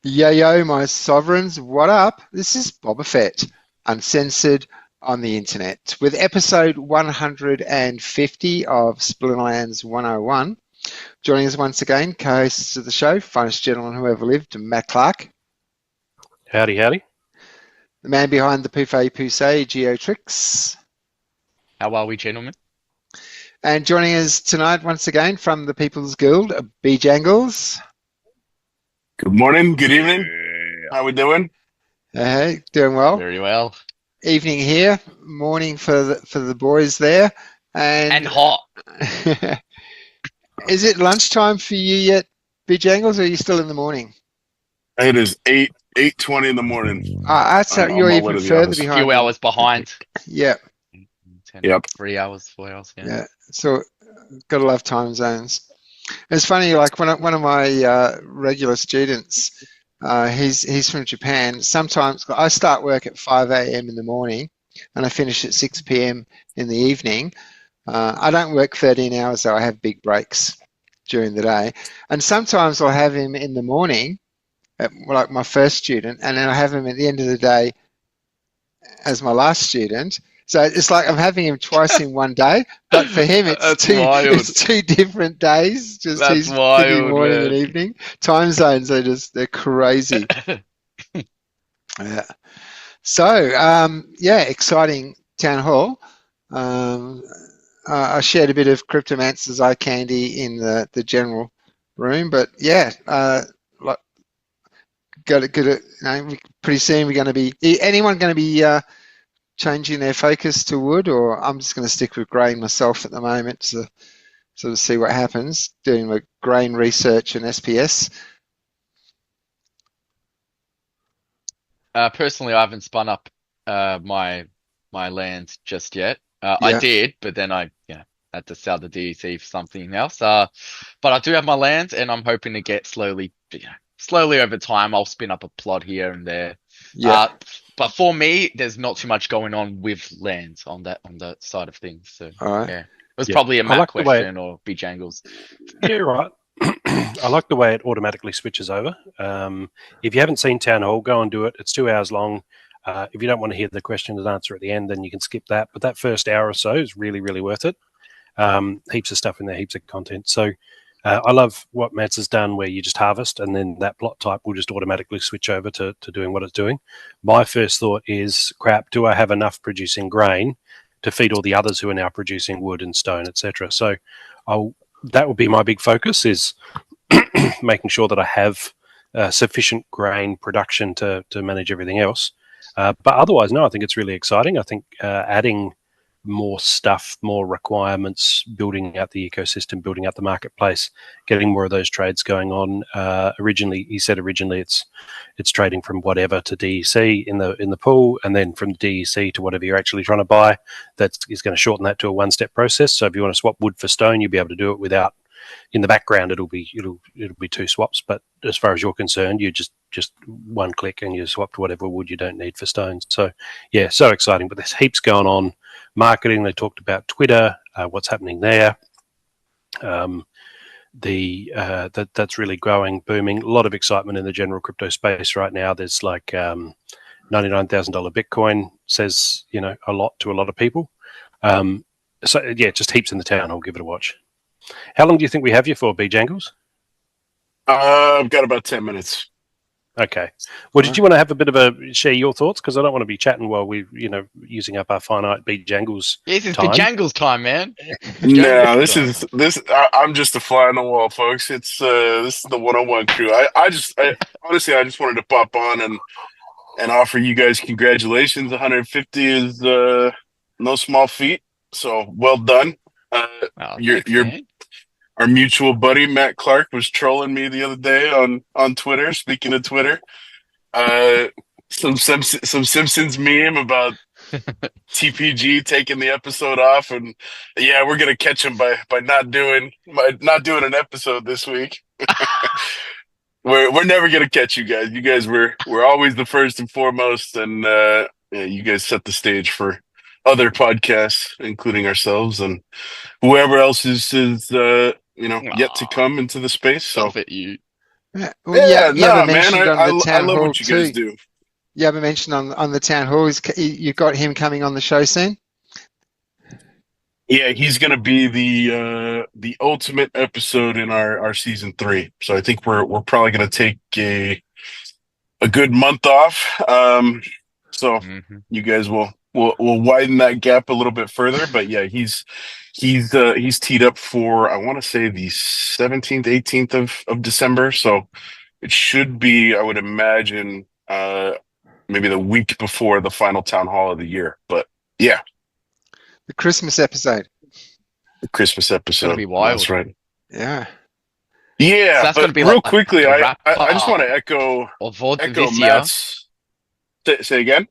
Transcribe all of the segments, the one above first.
Yo, yo, my sovereigns, what up? This is Boba Fett, uncensored on the internet, with episode 150 of Splinterlands 101. Joining us once again, co-hosts of the show, finest gentleman who ever lived, Matt Clark. Howdy, howdy. The man behind the Pouffet Poussey, Geotrix. How are we, gentlemen? And joining us tonight once again from the People's Guild, B. Jangles. Good morning, good evening. How we doing? Hey, doing well. Very well. Evening here, morning for the boys there, And hot. Is it lunchtime for you yet, B. Jangles, or are you still in the morning? It is 8:20 in the morning. That's how you're even further A behind. few hours behind. Yeah. 3 hours, 4 hours. Yeah. So, gotta love time zones. It's funny, like one of my regular students, he's from Japan. Sometimes I start work at 5 a.m. in the morning and I finish at 6 p.m. in the evening. I don't work 13 hours, though. I have big breaks during the day. And sometimes I'll have him in the morning, like my first student, and then I have him at the end of the day as my last student. So it's like I'm having him twice in one day, but for him it's two different days. Just That's he's wild, morning man. and evening. Time zones they're crazy. Yeah. So exciting town hall. I shared a bit of Cryptomancer's eye candy in the general room, but pretty soon we're going to be. Anyone going to be changing their focus to wood, or I'm just going to stick with grain myself at the moment to sort of see what happens, doing the grain research and SPS. Personally, I haven't spun up my lands just yet. I did, but then I had to sell the DEC for something else. But I do have my lands, and I'm hoping to get slowly over time. I'll spin up a plot here and there. Yeah. But for me, there's not too much going on with lands on that side of things. So All right. yeah, it was probably a Matt like question or B Jangles. Yeah, right. I like the way it automatically switches over. If you haven't seen Town Hall, go and do it. It's 2 hours long. If you don't want to hear the question and answer at the end, then you can skip that. But that first hour or so is really, really worth it. Heaps of stuff in there, heaps of content. So I love what Matt's has done where you just harvest and then that plot type will just automatically switch over to doing what it's doing. My first thought is, crap, do I have enough producing grain to feed all the others who are now producing wood and stone, etc.? So that will be my big focus, is making sure that I have sufficient grain production to manage everything else. But otherwise, no, I think it's really exciting. I think adding more stuff, more requirements, building out the ecosystem, building out the marketplace, getting more of those trades going on. Originally it's trading from whatever to DEC in the pool, and then from DEC to whatever you're actually trying to buy. That is going to shorten that to a one-step process. So if you want to swap wood for stone, you'll be able to do it without. In the background, it'll be two swaps, but as far as you're concerned, you just one click and you swap to whatever wood you don't need for stones. So yeah, so exciting. But there's heaps going on. Marketing, they talked about Twitter, what's happening there. That's really growing, booming. A lot of excitement in the general crypto space right now. There's like $99,000 Bitcoin says a lot to a lot of people. So yeah, just heaps in the town. I'll give it a watch. How long do you think we have you for, B Jangles? I've got about 10 minutes. Okay. Well, did you want to have a bit of share your thoughts? Because I don't want to be chatting while we, using up our finite B Jangles. This is the Jangles time, man. No, this. I'm just a fly on the wall, folks. It's this is the 101 crew. I honestly just wanted to pop on and offer you guys congratulations. 150 is no small feat. So well done. Our mutual buddy Matt Clark was trolling me the other day on Twitter. Speaking of Twitter, some Simpsons meme about TPG taking the episode off, and yeah, we're gonna catch him by not doing an episode this week. We're never gonna catch you guys. You guys we're always the first and foremost, and you guys set the stage for other podcasts, including ourselves and whoever else is yet to come into the space. So At you. Well, Yeah, you haven't nah, man. mentioned on the I town love hall what you guys too. do. You haven't mentioned on the town hall. You've got him coming on the show soon? Yeah, he's gonna be the ultimate episode in our season 3. So I think we're probably gonna take a good month off. So Mhm. you guys will widen that gap a little bit further. But yeah, he's teed up for, I want to say, the 17th, 18th of December. So it should be, I would imagine, maybe the week before the final town hall of the year. But yeah, The Christmas episode. the Christmas It's gonna episode. be That's wild. right. Yeah. So Yeah, that's but gonna be real like quickly, the I wrap I, I just want up to echo of echo this year. Matt's. Say again.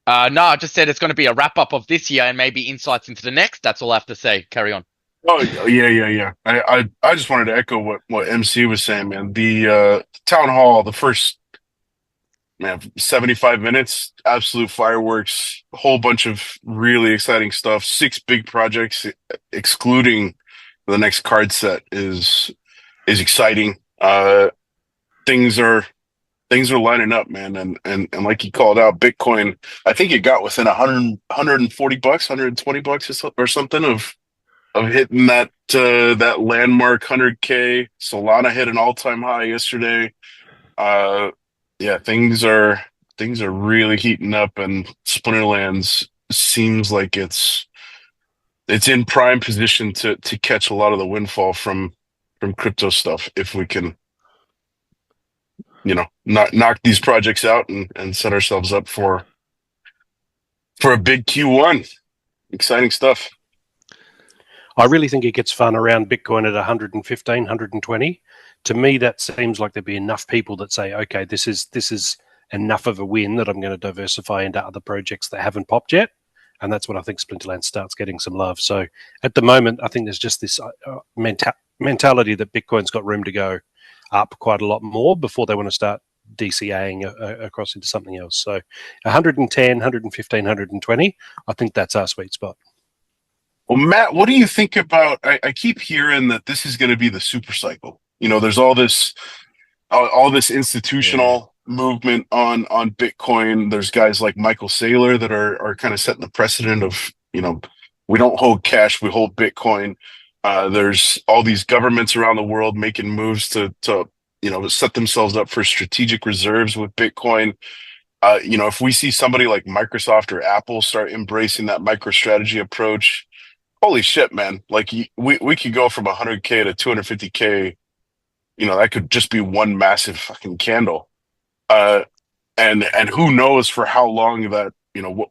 No, I just said it's going to be a wrap up of this year and maybe insights into the next. That's all I have to say. Carry on. Oh yeah. I just wanted to echo what MC was saying, man. The town hall, the first, man, 75 minutes, absolute fireworks, a whole bunch of really exciting stuff. 6 big projects, excluding the next card set, is exciting. Things are lining up, man, and like you called out, Bitcoin, I think it got within 140 bucks, $120 or something of hitting that landmark 100K. Solana hit an all-time high yesterday. Yeah, things are really heating up, and Splinterlands seems like it's in prime position to catch a lot of the windfall from crypto stuff if we can, knock these projects out and set ourselves up for a big Q1. Exciting stuff. I really think it gets fun around Bitcoin at 115, 120. To me, that seems like there'd be enough people that say, okay, this is enough of a win that I'm going to diversify into other projects that haven't popped yet. And that's when I think Splinterlands starts getting some love. So at the moment, I think there's just this mentality that Bitcoin's got room to go up quite a lot more before they want to start DCAing across into something else. So 110, 115, 120, I think that's our sweet spot. Well, Matt, what do you think about? I keep hearing that this is going to be the super cycle. There's all this institutional movement on Bitcoin. There's guys like Michael Saylor that are kind of setting the precedent of, we don't hold cash, we hold Bitcoin. There's all these governments around the world making moves to set themselves up for strategic reserves with Bitcoin. If we see somebody like Microsoft or Apple start embracing that MicroStrategy approach, holy shit, man! Like we could go from 100K to 250K. That could just be one massive fucking candle. And who knows for how long that,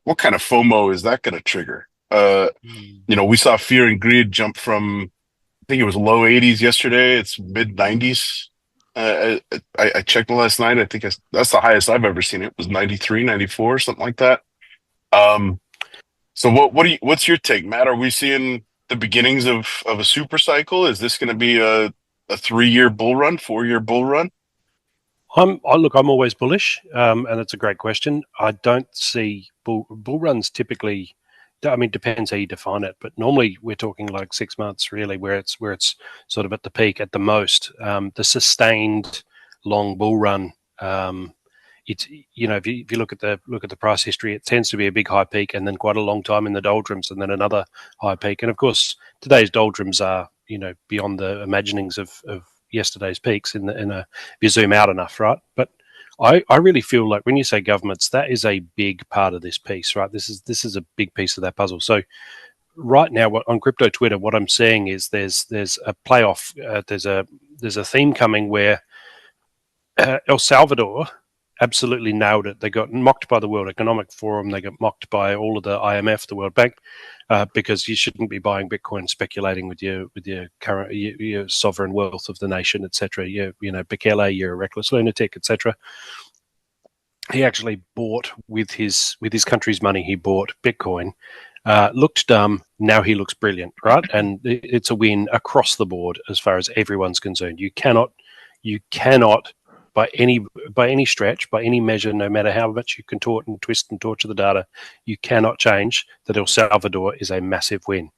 what kind of FOMO is that going to trigger? We saw fear and greed jump from, I think it was low 80s yesterday. It's mid 90s. I checked last night. I think that's the highest I've ever seen. It was 93, 94, something like that. So what's your take, Matt? Are we seeing the beginnings of a super cycle? Is this going to be a 3-year bull run, 4-year bull run? I'm always bullish, and it's a great question. I don't see bull runs typically. I mean, depends how you define it, but normally we're talking like 6 months, really, where it's sort of at the peak at the most. The sustained long bull run, it's if you look at the price history, it tends to be a big high peak and then quite a long time in the doldrums and then another high peak. And of course, today's doldrums are beyond the imaginings of yesterday's peaks if you zoom out enough, right? But I really feel like when you say governments, that is a big part of this piece, right? This is a big piece of that puzzle. So right now on crypto Twitter, what I'm seeing is there's a playoff. There's a theme coming where El Salvador absolutely nailed it. They got mocked by the World Economic Forum. They got mocked by all of the IMF, the World Bank, because you shouldn't be buying Bitcoin, speculating with your current your sovereign wealth of the nation, etc. Bekele, you're a reckless lunatic, etc. He actually bought with his country's money. He bought Bitcoin. Looked dumb. Now he looks brilliant, right? And it's a win across the board as far as everyone's concerned. You cannot by any stretch, by any measure, no matter how much you contort and twist and torture the data, you cannot change that El Salvador is a massive win.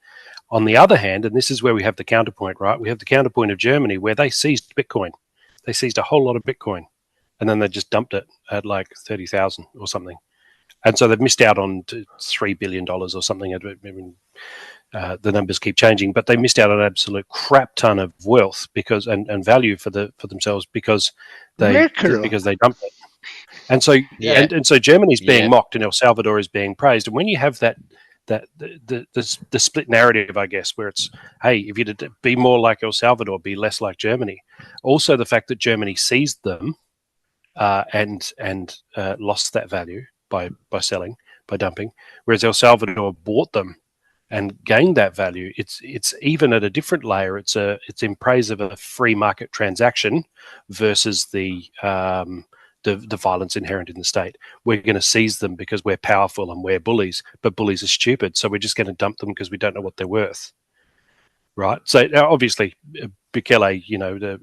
On the other hand, and this is where we have the counterpoint, right? We have the counterpoint of Germany, where they seized Bitcoin. They seized a whole lot of Bitcoin, and then they just dumped it at like 30,000 or something. And so they've missed out on $3 billion or something. I mean, the numbers keep changing, but they missed out on an absolute crap ton of wealth and value for themselves because they dumped it. And so and so Germany's being mocked and El Salvador is being praised. And when you have the split narrative, I guess, where it's, hey, if you did be more like El Salvador, be less like Germany. Also, the fact that Germany seized them and lost that value by selling, by dumping, whereas El Salvador bought them and gained that value. It's even at a different layer. It's in praise of a free market transaction versus the violence inherent in the state. We're going to seize them because we're powerful and we're bullies, but bullies are stupid, so we're just going to dump them because we don't know what they're worth. Right? So obviously, Bukele,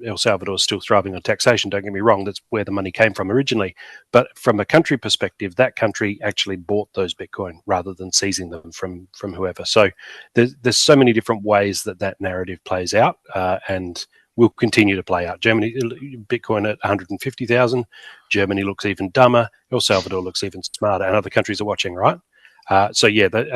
El Salvador is still thriving on taxation, don't get me wrong, that's where the money came from originally. But from a country perspective, that country actually bought those Bitcoin rather than seizing them from whoever. So there's so many different ways that narrative plays out, and will continue to play out. Germany, Bitcoin at 150,000. Germany looks even dumber. El Salvador looks even smarter, and other countries are watching, right? And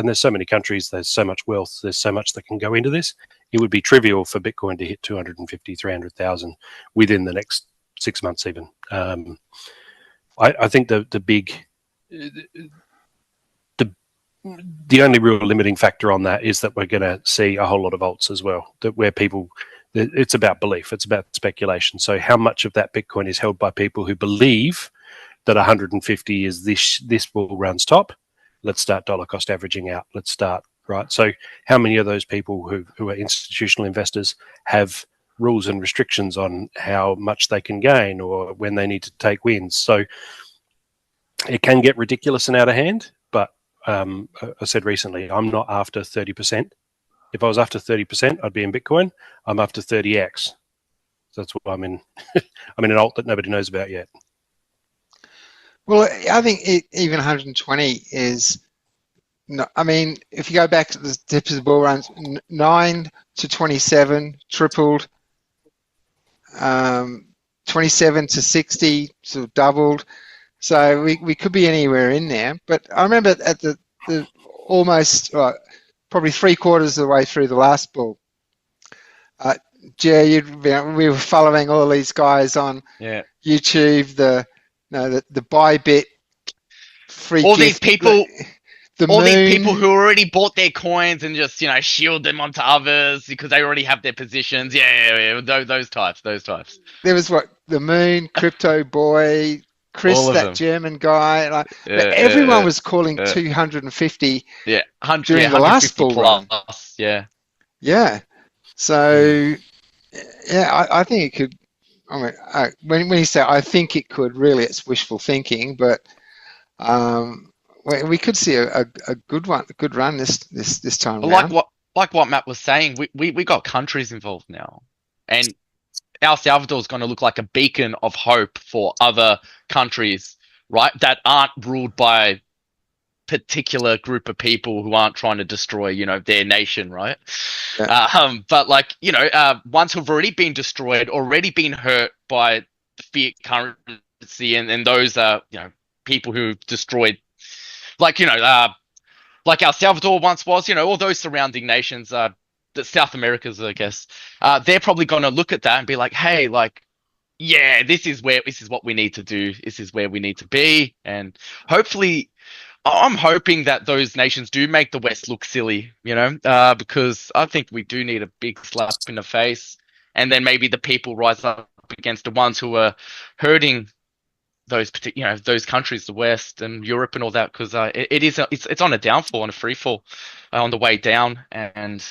there's so many countries, there's so much wealth, there's so much that can go into this. It would be trivial for Bitcoin to hit 250, 300,000 within the next 6 months even. I think the only real limiting factor on that is that we're going to see a whole lot of alts as well, it's about belief, it's about speculation. So how much of that Bitcoin is held by people who believe that 150 is this bull run's top? Let's start dollar cost averaging out. Let's start, right? So how many of those people who are institutional investors have rules and restrictions on how much they can gain or when they need to take wins? So it can get ridiculous and out of hand, but I said recently, I'm not after 30%. If I was after 30%, I'd be in Bitcoin. I'm after 30x. So that's what I'm in. I'm in an alt that nobody knows about yet. Well, I think even 120 is. No, I mean, if you go back to the dips of the bull runs, 9 to 27 tripled, 27 to 60 sort of doubled. So we could be anywhere in there. But I remember at the almost probably 3/4 of the way through the last bull, we were following all these guys on YouTube, the Bybit free all gift, these people. these people who already bought their coins and just, shield them onto others because they already have their positions. Yeah. Those types. There was the Moon, Crypto Boy, Chris, that German guy. Everyone was calling 250 during the last bull run. Yeah. So, I think it could. I mean, when you say I think it could, really it's wishful thinking, but we could see a good run this time around. Like what Matt was saying, we got countries involved now, and El Salvador is going to look like a beacon of hope for other countries, right? That aren't ruled by particular group of people who aren't trying to destroy, their nation, right? Yeah. But ones who've already been destroyed, already been hurt by the fiat currency, and those people who destroyed. Like El Salvador once was, all those surrounding nations, the South Americas, I guess, they're probably going to look at that and be like, hey, this is what we need to do. This is where we need to be. And hopefully, I'm hoping that those nations do make the West look silly, because I think we do need a big slap in the face. And then maybe the people rise up against the ones who are hurting those those countries, the West and Europe and all that, because it's on a downfall, on a free fall, on the way down, and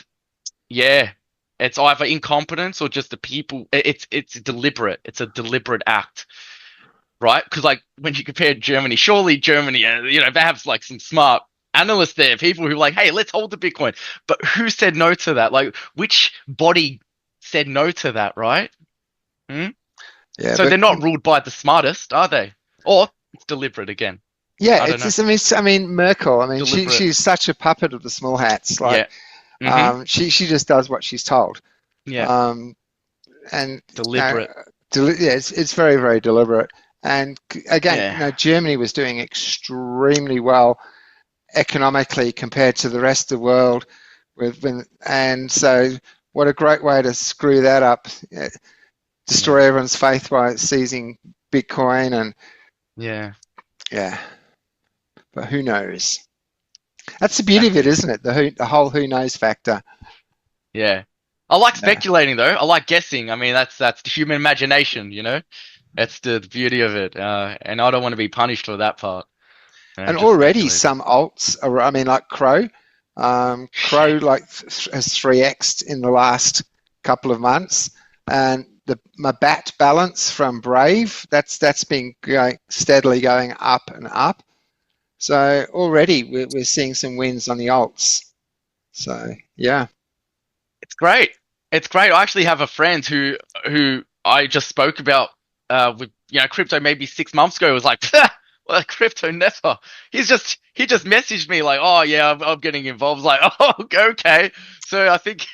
it's either incompetence or just the people. It's deliberate. It's a deliberate act, right? Because when you compare Germany, surely Germany, they have some smart analysts there, people who hey, let's hold the Bitcoin, but who said no to that? Which body said no to that, right? Yeah, So but they're not ruled by the smartest, are they? Or it's deliberate again. yeah, I don't it's know. just, I mean, Merkel. I mean, Deliberate. she's such a puppet of the small hats. Like, Yeah. she just does what she's told. Yeah. And Deliberate. yeah, it's very, very deliberate. And again, Yeah. Germany was doing extremely well economically compared to the rest of the world. And so, what a great way to screw that up, destroy everyone's faith by seizing Bitcoin, and Yeah. yeah. But who knows? That's the beauty of it, isn't it? The whole who knows factor. Yeah. I like Yeah. speculating though. I like guessing. I mean, that's the human imagination, you know? That's the beauty of it. And I don't want to be punished for that part. And Just already speculating. some alts are, I mean, like Crow. Crow has 3x'd in the last couple of months. And my BAT balance from Brave, that's been steadily going up and up. So already we're seeing some wins on the alts. So yeah. It's great. It's great. I actually have a friend who I just spoke about with crypto maybe 6 months ago. It was like, well, crypto never. He just messaged me like, oh yeah, I'm getting involved. I was like, oh okay. So I think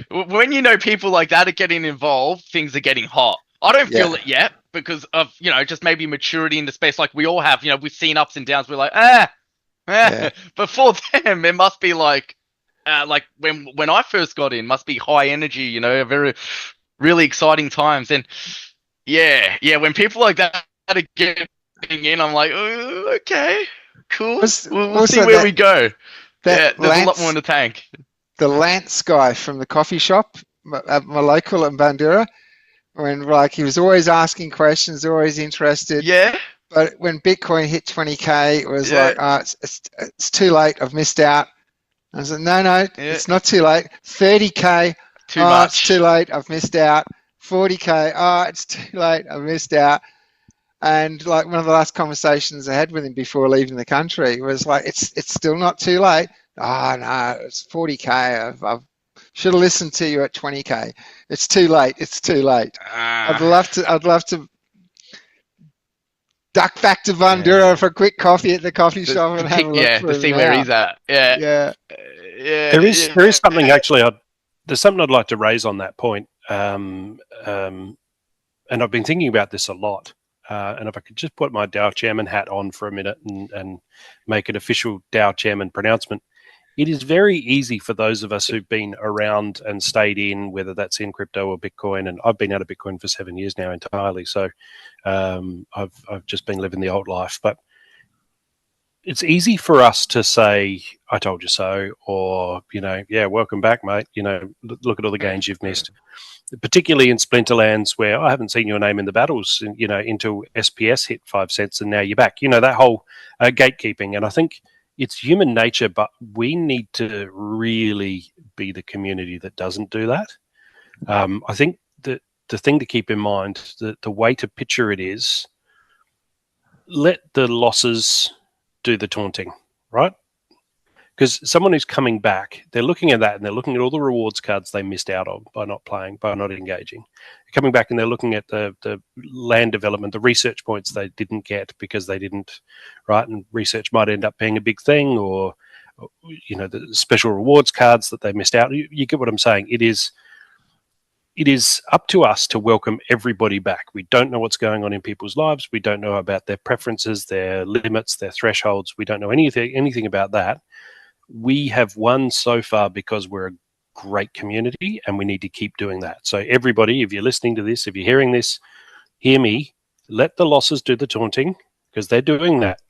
when people like that are getting involved, things are getting hot. I don't feel it yet because of just maybe maturity in the space. Like we all have. We've seen ups and downs. We're like, But for them, it must be like when I first got in, must be high energy, very really exciting times. And yeah, when people like that are getting in, I'm like, oh, okay, cool. We'll see where we go. There's a lot more in the tank. The Lance guy from the coffee shop at my local in Bandura, when he was always asking questions, always interested. Yeah. But when Bitcoin hit 20K, it was like, it's too late. I've missed out. I was like, no, it's not too late. 30K, too much. It's too late. I've missed out. 40K, it's too late. I've missed out. And one of the last conversations I had with him before leaving the country was like, it's still not too late. Oh no, it's 40K. I should have listened to you at 20K. It's too late. It's too late. I'd love to duck back to Bandura for a quick coffee at the coffee shop and have a look to see where he's at. Yeah. There is something actually. There's something I'd like to raise on that point, and I've been thinking about this a lot. And if I could just put my DAO chairman hat on for a minute and make an official DAO chairman pronouncement, it is very easy for those of us who've been around and stayed in, whether that's in crypto or Bitcoin, and I've been out of Bitcoin for 7 years now entirely. So I've just been living the old life, but it's easy for us to say, I told you so, or, welcome back, mate. Look at all the gains you've missed. Particularly in Splinterlands, where I haven't seen your name in the battles, until SPS hit 5 cents and now you're back. That whole gatekeeping. And I think it's human nature, but we need to really be the community that doesn't do that. I think that the thing to keep in mind, the way to picture it is, let the losses do the taunting, right? Because someone who's coming back, they're looking at that and they're looking at all the rewards cards they missed out on by not playing, by not engaging. They're coming back and they're looking at the land development, the research points they didn't get because they didn't, right? And research might end up being a big thing, or the special rewards cards that they missed out. You get what I'm saying. It is up to us to welcome everybody back. We don't know what's going on in people's lives. We don't know about their preferences, their limits, their thresholds. We don't know anything about that. We have won so far because we're a great community and we need to keep doing that. So everybody, if you're listening to this, if you're hearing this, hear me. Let the losses do the taunting because they're doing that.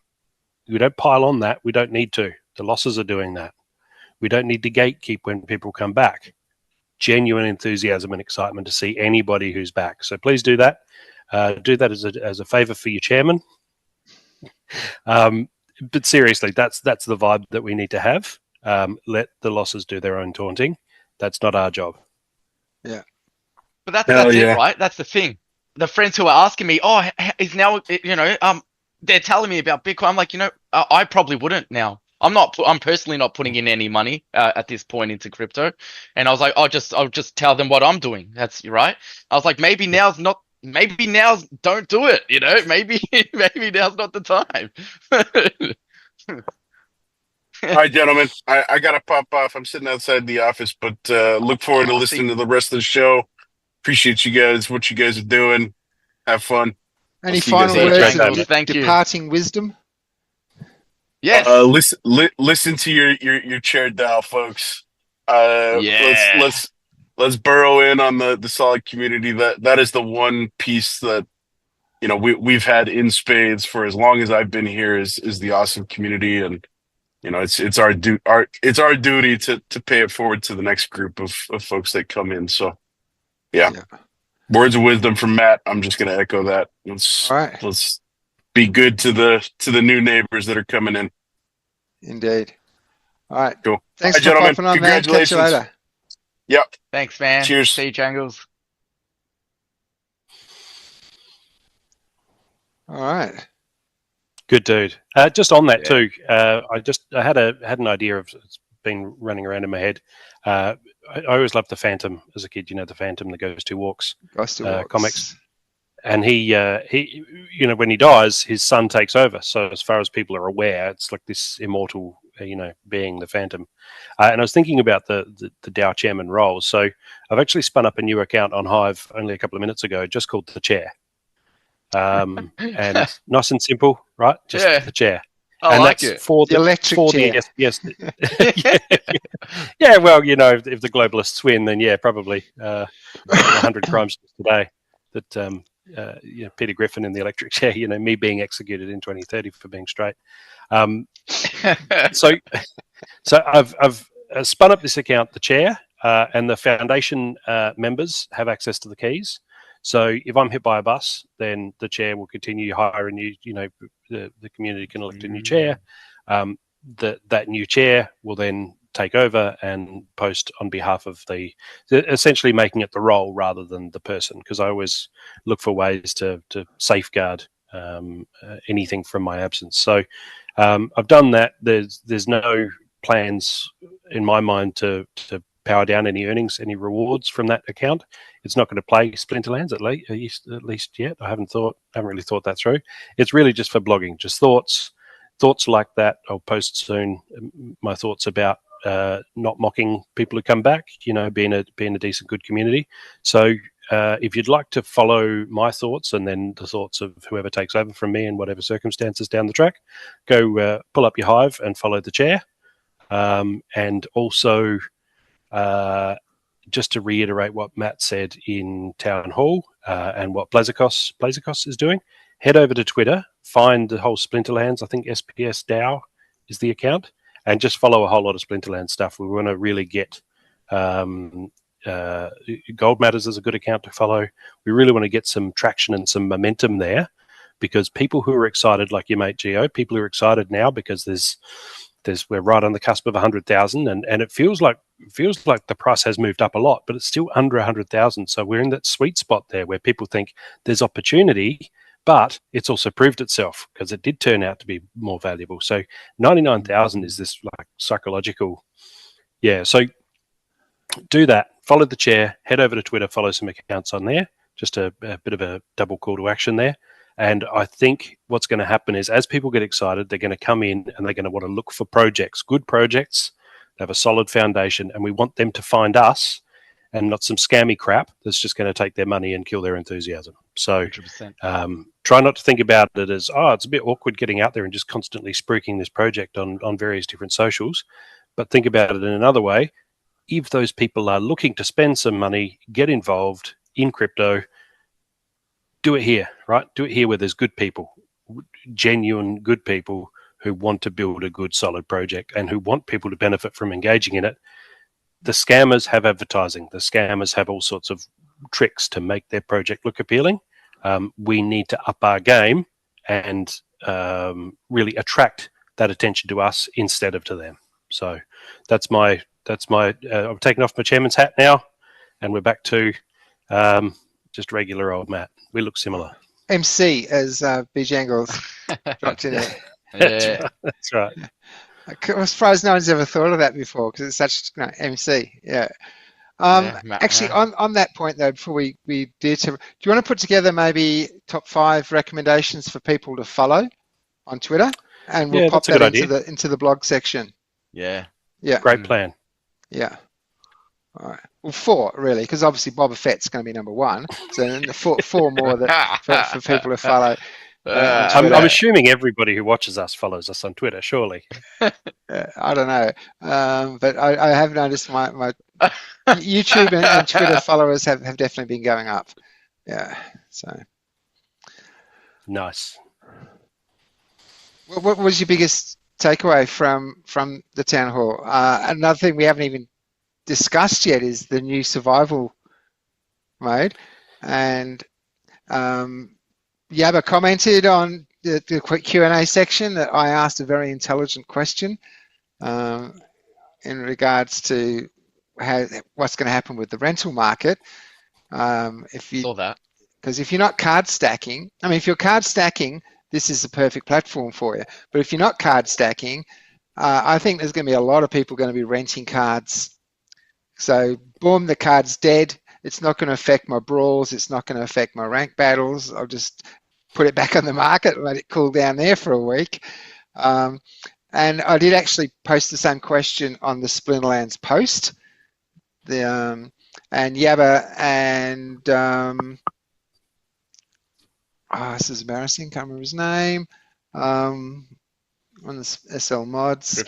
We don't pile on that. We don't need to. The losses are doing that. We don't need to gatekeep when people come back. Genuine enthusiasm and excitement to see anybody who's back. So please do that. Do that as a favor for your chairman. But seriously, that's the vibe that we need to have. Let the losses do their own taunting. That's not our job. Yeah. But that's it, right? That's the thing. The friends who are asking me, is now, they're telling me about Bitcoin. I'm like, I probably wouldn't now. I'm personally not putting in any money at this point into crypto. And I was like, I'll just tell them what I'm doing. That's right. I was like, maybe now's not maybe don't do it. Maybe now's not the time. All right, gentlemen, I gotta pop off. I'm sitting outside the office, but look forward to listening to the rest of the show. Appreciate you guys, what you guys are doing. Have fun. Any see you guys final later. words Jangles, of thank you. departing wisdom? Yes. Listen to your chair dial, folks. Yeah. Let's burrow in on the solid community. That is the one piece that we've had in spades for as long as I've been here is the awesome community, and it's our duty to pay it forward to the next group of folks that come in. So yeah. Words of wisdom from Matt. I'm just gonna echo that. All right. Let's be good to the new neighbors that are coming in. Indeed. All right. Cool. Thanks All right, for gentlemen. popping on, man. Catch you Congratulations. later. Yep. Thanks, man. Cheers. See you, Jangles. All right. Good dude. Just on that Yeah. too, I had an idea of it's been running around in my head. I always loved the Phantom as a kid. The Phantom that goes to walks. Goes to walks. Comics. And he when he dies, his son takes over. So as far as people are aware, it's like this immortal, being, the Phantom. And I was thinking about the DAO chairman role. So I've actually spun up a new account on Hive only a couple of minutes ago, just called the Chair. And nice and simple, right? Just the Chair. I and like that's it. for The electric chair. yeah. Well, if the globalists win, then yeah, probably 100 crimes today that Peter Griffin in the electric chair. Me being executed in 2030 for being straight. So I've spun up this account, the Chair, and the foundation members have access to the keys. So if I'm hit by a bus, then the Chair will continue hiring you. The community can elect a new chair. That new chair will then take over and post on behalf of essentially making it the role rather than the person, because I always look for ways to safeguard anything from my absence. So I've done that. There's no plans in my mind to power down any earnings, any rewards from that account. It's not going to play Splinterlands at least yet. I haven't really thought that through. It's really just for blogging, just thoughts like that. I'll post soon my thoughts about not mocking people who come back, being a decent, good community. So if you'd like to follow my thoughts and then the thoughts of whoever takes over from me in whatever circumstances down the track, go pull up your Hive and follow the Chair. And also, just to reiterate what Matt said in Town Hall and what Blazikos is doing, head over to Twitter, find the whole Splinterlands. I think SPS DAO is the account, and just follow a whole lot of Splinterlands stuff. We want to really get Gold Matters is a good account to follow. We really want to get some traction and some momentum there, because people who are excited, like your mate Geo, people who are excited now because we're right on the cusp of 100,000, and it feels like the price has moved up a lot, but it's still under 100,000. So we're in that sweet spot there where people think there's opportunity, but it's also proved itself because it did turn out to be more valuable. So 99,000 is this like psychological, So do that. Follow the Chair. Head over to Twitter. Follow some accounts on there. Just a bit of a double call to action there. And I think what's going to happen is, as people get excited, they're going to come in and they're going to want to look for projects, good projects. They have a solid foundation, and we want them to find us and not some scammy crap that's just going to take their money and kill their enthusiasm. So try not to think about it as, it's a bit awkward getting out there and just constantly spruiking this project on various different socials. But think about it in another way. If those people are looking to spend some money, get involved in crypto, do it here, right? Do it here where there's good people, genuine good people who want to build a good, solid project and who want people to benefit from engaging in it. The scammers have advertising. The scammers have all sorts of tricks to make their project look appealing. We need to up our game and really attract that attention to us instead of to them. So that's my. I'm taking off my chairman's hat now, and we're back to just regular old Matt. We look similar. MC, as Bjangles dropped in there. Yeah. That's right. I'm surprised no one's ever thought of that before, because it's such MC. Yeah. Actually, on that point though, before we do you want to put together maybe top 5 recommendations for people to follow on Twitter, and we'll pop that into the blog section. Yeah. Great plan. Yeah. All right. Well, 4 really, because obviously Boba Fett's going to be number 1. So then the 4 more that for people to follow. I'm assuming everybody who watches us follows us on Twitter, surely. I don't know, but I have noticed my YouTube and Twitter followers have definitely been going up. Yeah. So. Nice. What was your biggest takeaway from the town hall? Another thing we haven't even discussed yet is the new survival mode, and Yabba commented on the quick Q&A section that I asked a very intelligent question in regards to what's going to happen with the rental market. If you saw that, because if you're not card stacking, I mean, if you're card stacking, this is the perfect platform for you. But if you're not card stacking, I think there's going to be a lot of people going to be renting cards. So boom, the card's dead. It's not going to affect my brawls. It's not going to affect my rank battles. I'll just put it back on the market and let it cool down there for a week. And I did actually post the same question on the Splinterlands post. And Yabba and this is embarrassing. Can't remember his name. On the SL mods.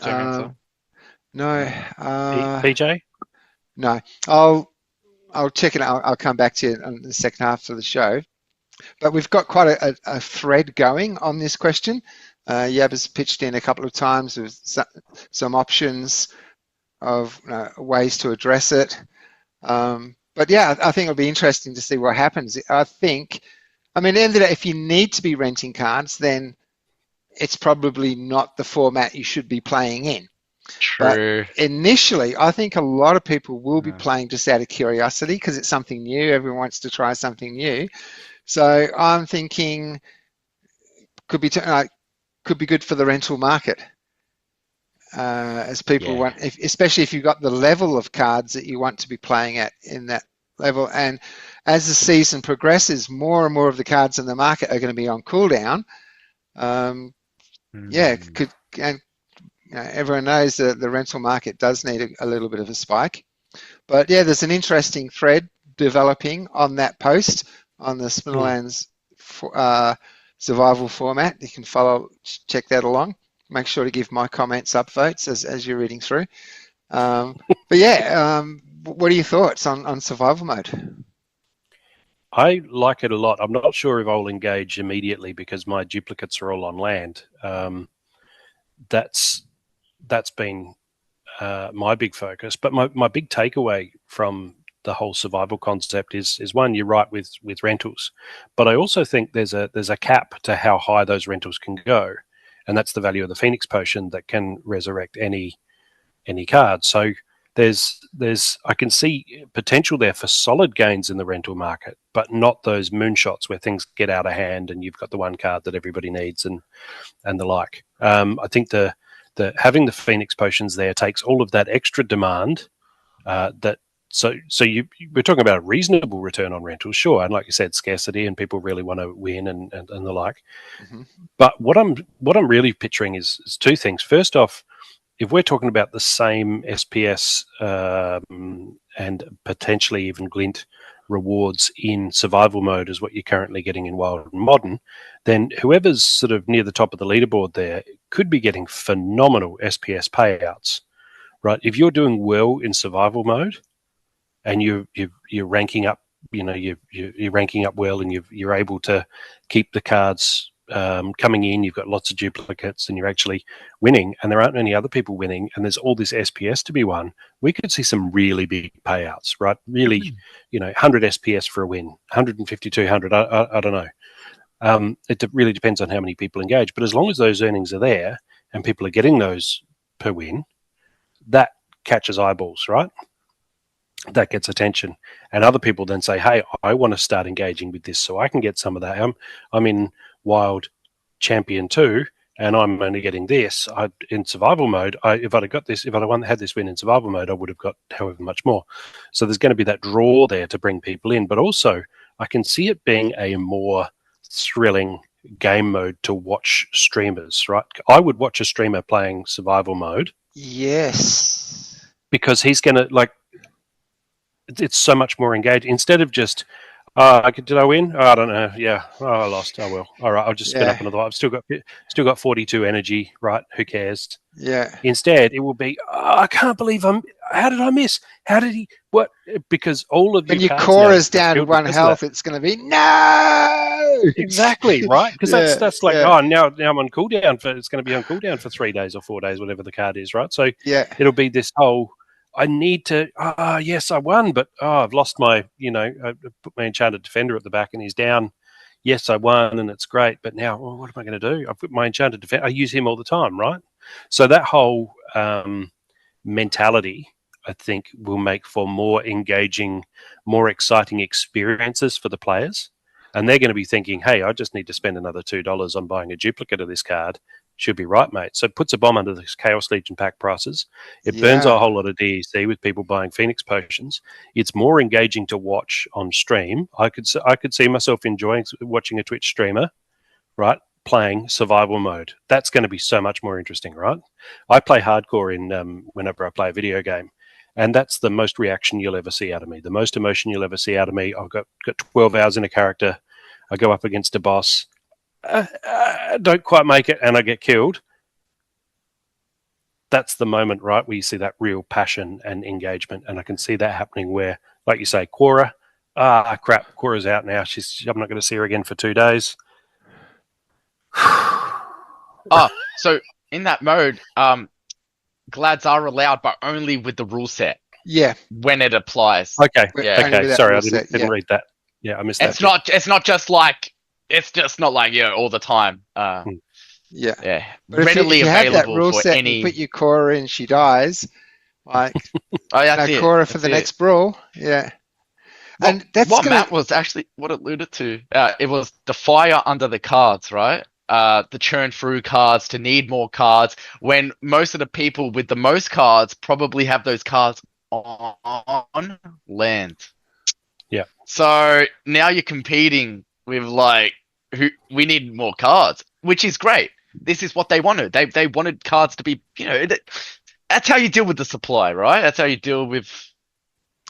No. PJ? No. I'll check it out. I'll come back to you on the second half of the show. But we've got quite a thread going on this question. Yabba's pitched in a couple of times with some options of ways to address it. But yeah, I think it'll be interesting to see what happens. I mean, at the end of the day, if you need to be renting cards, then it's probably not the format you should be playing in. True. But initially, I think a lot of people will be playing just out of curiosity because it's something new. Everyone wants to try something new. So I'm thinking could be good for the rental market, as people want, especially if you've got the level of cards that you want to be playing at in that level. And as the season progresses, more and more of the cards in the market are going to be on cooldown. Everyone knows that the rental market does need a little bit of a spike. But yeah, there's an interesting thread developing on that post on the Splinterlands survival format. You can check that along. Make sure to give my comments upvotes as you're reading through. But yeah, what are your thoughts on survival mode? I like it a lot. I'm not sure if I'll engage immediately because my duplicates are all on land. That's been my big focus. But my big takeaway from the whole survival concept is one, you're right with rentals, but I also think there's a cap to how high those rentals can go, and that's the value of the Phoenix Potion that can resurrect any card. So I can see potential there for solid gains in the rental market, but not those moonshots where things get out of hand and you've got the one card that everybody needs and the like. I think the having the Phoenix Potions there takes all of that extra demand So we're talking about a reasonable return on rentals, sure, and like you said, scarcity and people really want to win and the like. Mm-hmm. But what I'm really picturing is two things. First off, if we're talking about the same SPS and potentially even glint rewards in survival mode as what you're currently getting in Wild and Modern, then whoever's sort of near the top of the leaderboard there could be getting phenomenal SPS payouts, right? If you're doing well in survival mode, and you're ranking up, you're ranking up well, and you're able to keep the cards coming in. You've got lots of duplicates, and you're actually winning. And there aren't any other people winning, and there's all this SPS to be won. We could see some really big payouts, right? Really, 100 SPS for a win, 150, 200. I don't know. It really depends on how many people engage. But as long as those earnings are there and people are getting those per win, that catches eyeballs, right? That gets attention, and other people then say, hey, I want to start engaging with this so I can get some of that. I'm in Wild Champion 2 and I'm only getting this. In survival mode, if I'd have got this, if I'd had this win in survival mode, I would have got however much more. So there's going to be that draw there to bring people in, but also I can see it being a more thrilling game mode to watch streamers, right? I would watch a streamer playing survival mode. Yes. Because he's going to, like, it's so much more engaged. Instead of just, did I win? Oh, I don't know. Yeah. Oh, I lost. Oh, well. All right. I'll just spin up another one. I've still got 42 energy, right? Who cares? Yeah. Instead, it will be, I can't believe how did I miss? How did he, what? Because all of when your core is down to 1 health, it's going to be, no! Exactly, right? Because that's like, oh, now I'm on cooldown it's going to be on cooldown for 3 days or 4 days, whatever the card is, right? So it'll be this whole, I need to, yes, I won, but I've lost my, I put my enchanted defender at the back and he's down. Yes, I won and it's great, but now, what am I going to do? I've put my enchanted defender, I use him all the time, right? So that whole mentality, I think, will make for more engaging, more exciting experiences for the players. And they're going to be thinking, hey, I just need to spend another $2 on buying a duplicate of this card. Should be right, mate. So it puts a bomb under the Chaos Legion pack prices. It burns a whole lot of DEC with people buying Phoenix potions. It's more engaging to watch on stream. I could see myself enjoying watching a Twitch streamer, right, playing survival mode. That's going to be so much more interesting, right? I play hardcore in whenever I play a video game, and that's the most reaction you'll ever see out of me. The most emotion you'll ever see out of me. I've got 12 hours in a character. I go up against a boss. Don't quite make it and I get killed. That's the moment, right, where you see that real passion and engagement. And I can see that happening where, like you say, Quora, crap, Quora's out now. I'm not going to see her again for 2 days. So in that mode, glads are allowed, but only with the rule set. Yeah. When it applies. Okay. Yeah. Okay. Sorry, I didn't read that. Yeah, I missed that. It's not just like all the time. Yeah. But Readily if you available have that rule for set any. You put your Cora in, she dies. Like, that's Cora for the next brawl. Yeah. And that's what Matt was actually what it alluded to. It was the fire under the cards, right? The churn through cards to need more cards when most of the people with the most cards probably have those cards on land. Yeah. So now you're competing with we need more cards, which is great. This is what they wanted. They wanted cards to be, that's how you deal with the supply, right? That's how you deal with,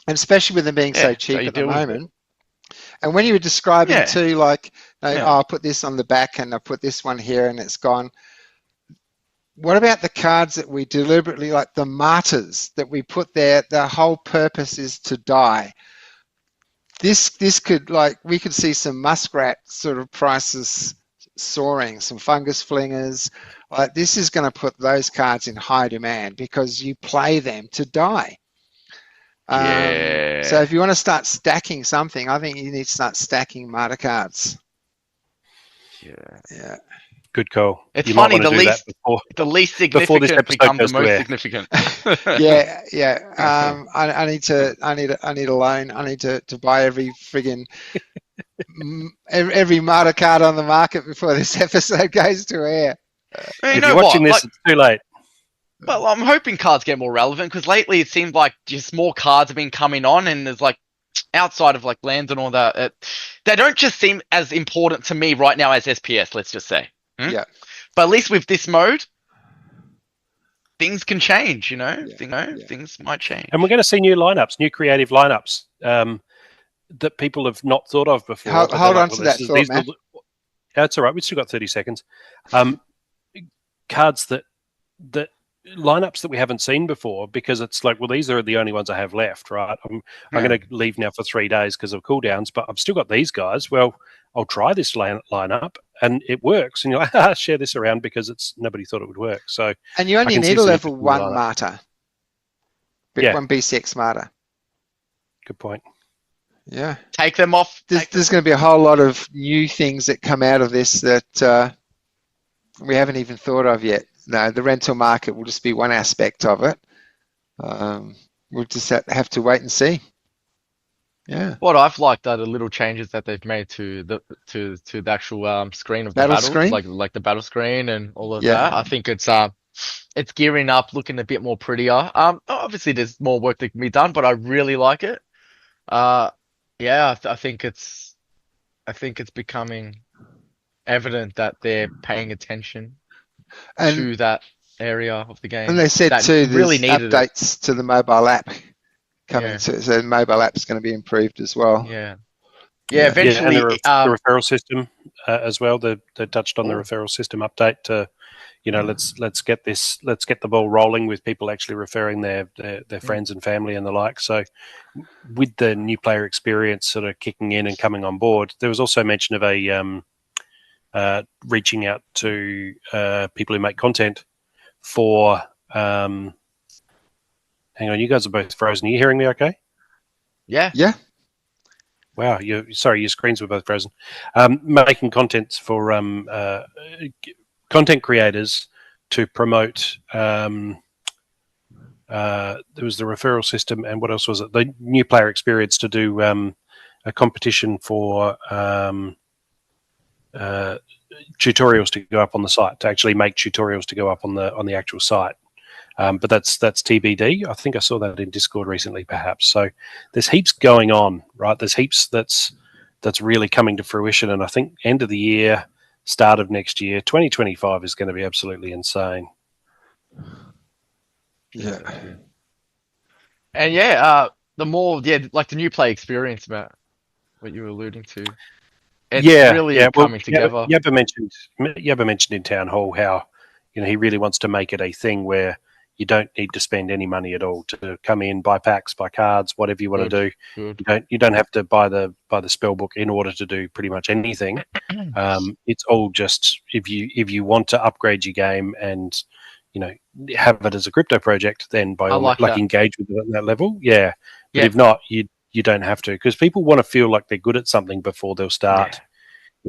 and especially with them being so cheap at the moment. And when you were describing too, like, I'll put this on the back and I'll put this one here and it's gone. What about the cards that we deliberately, like the martyrs that we put there, the whole purpose is to die. This could, like, we could see some muskrat sort of prices soaring, some fungus flingers. Like, this is going to put those cards in high demand because you play them to die. So if you want to start stacking something, I think you need to start stacking martyr cards. Yeah. Good call. It's funny, the least significant become the most significant. I need a loan. I need to buy every friggin' every martyr card on the market before this episode goes to air. If you're watching this, it's too late. Well, I'm hoping cards get more relevant because lately it seems like just more cards have been coming on, and there's like outside of like lands and all that, they don't just seem as important to me right now as SPS. Let's just say. Yeah. But at least with this mode, things can change, things might change. And we're going to see new lineups, new creative lineups that people have not thought of before. Hold on to that thought, Matt. That's all right. We've still got 30 seconds. Cards that lineups that we haven't seen before, because it's like, well, these are the only ones I have left, right? I'm going to leave now for 3 days because of cooldowns, but I've still got these guys. Well, I'll try this lineup and it works. And you're like, share this around because nobody thought it would work. So, and you only need a level 1 martyr. One B6 martyr. Good point. Yeah. Take them off. There's going to be a whole lot of new things that come out of this that we haven't even thought of yet. No, the rental market will just be one aspect of it. We'll just have to wait and see. Yeah. What I've liked are the little changes that they've made to the actual screen of the Battle battle, screen? like the battle screen and all of that. Yeah. I think it's gearing up, looking a bit more prettier. Obviously there's more work that can be done, but I really like it. Uh, yeah, I think it's becoming evident that they're paying attention And to that area of the and game they said that too, really there's needed it. updates to the mobile app coming Yeah, to, so the mobile app's going to be improved as well. yeah, yeah. Yeah. Yeah, and Eventually, the referral system as well. They touched on the oh, referral system update to, let's get the ball rolling with people actually referring their friends and family and the like. So, with the new player experience sort of kicking in and coming on board, there was also mention of reaching out to people who make content for. Hang on, you guys are both frozen. Are you hearing me? Okay. yeah, Yeah. Wow, sorry, your screens were both frozen. Making contents for content creators to promote. There was the referral system, and what else was it? The new player experience to do a competition for tutorials to go up on the site, to actually make tutorials to go up on the actual site. But that's TBD. I think I saw that in Discord recently, perhaps. So there's heaps going on, right? There's heaps that's really coming to fruition, and I think end of the year, start of next year, 2025 is going to be absolutely insane. Yeah. and the more like the new play experience, Matt, what you were alluding to, it's really Well, coming together. Yabba mentioned in Town Hall how he really wants to make it a thing where you don't need to spend any money at all to come in, buy packs, buy cards, whatever you want to do. Good. You don't have to buy the spell book in order to do pretty much anything. It's all just if you want to upgrade your game and have it as a crypto project, then by all like that. engage with it at that level. Yeah, but Yeah. if not, you don't have to, because people want to feel like they're good at something before they'll start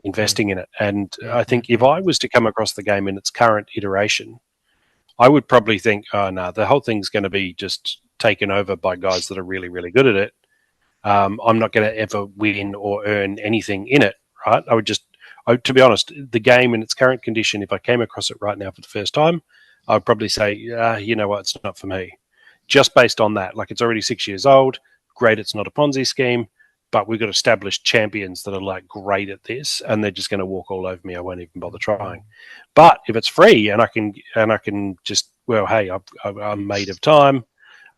investing in it. And I think if I was to come across the game in its current iteration, I would probably think, oh no, the whole thing's going to be just taken over by guys that are really, really good at it. I'm not going to ever win or earn anything in it, right? To be honest, the game in its current condition, if I came across it right now for the first time, I would probably say, you know what, it's not for me. Just based on that, like, it's already 6 years old. Great, it's not a Ponzi scheme, but we've got established champions that are like great at this, and they're just going to walk all over me. I won't even bother trying. But if it's free and I can just, well, hey, I'm made of time.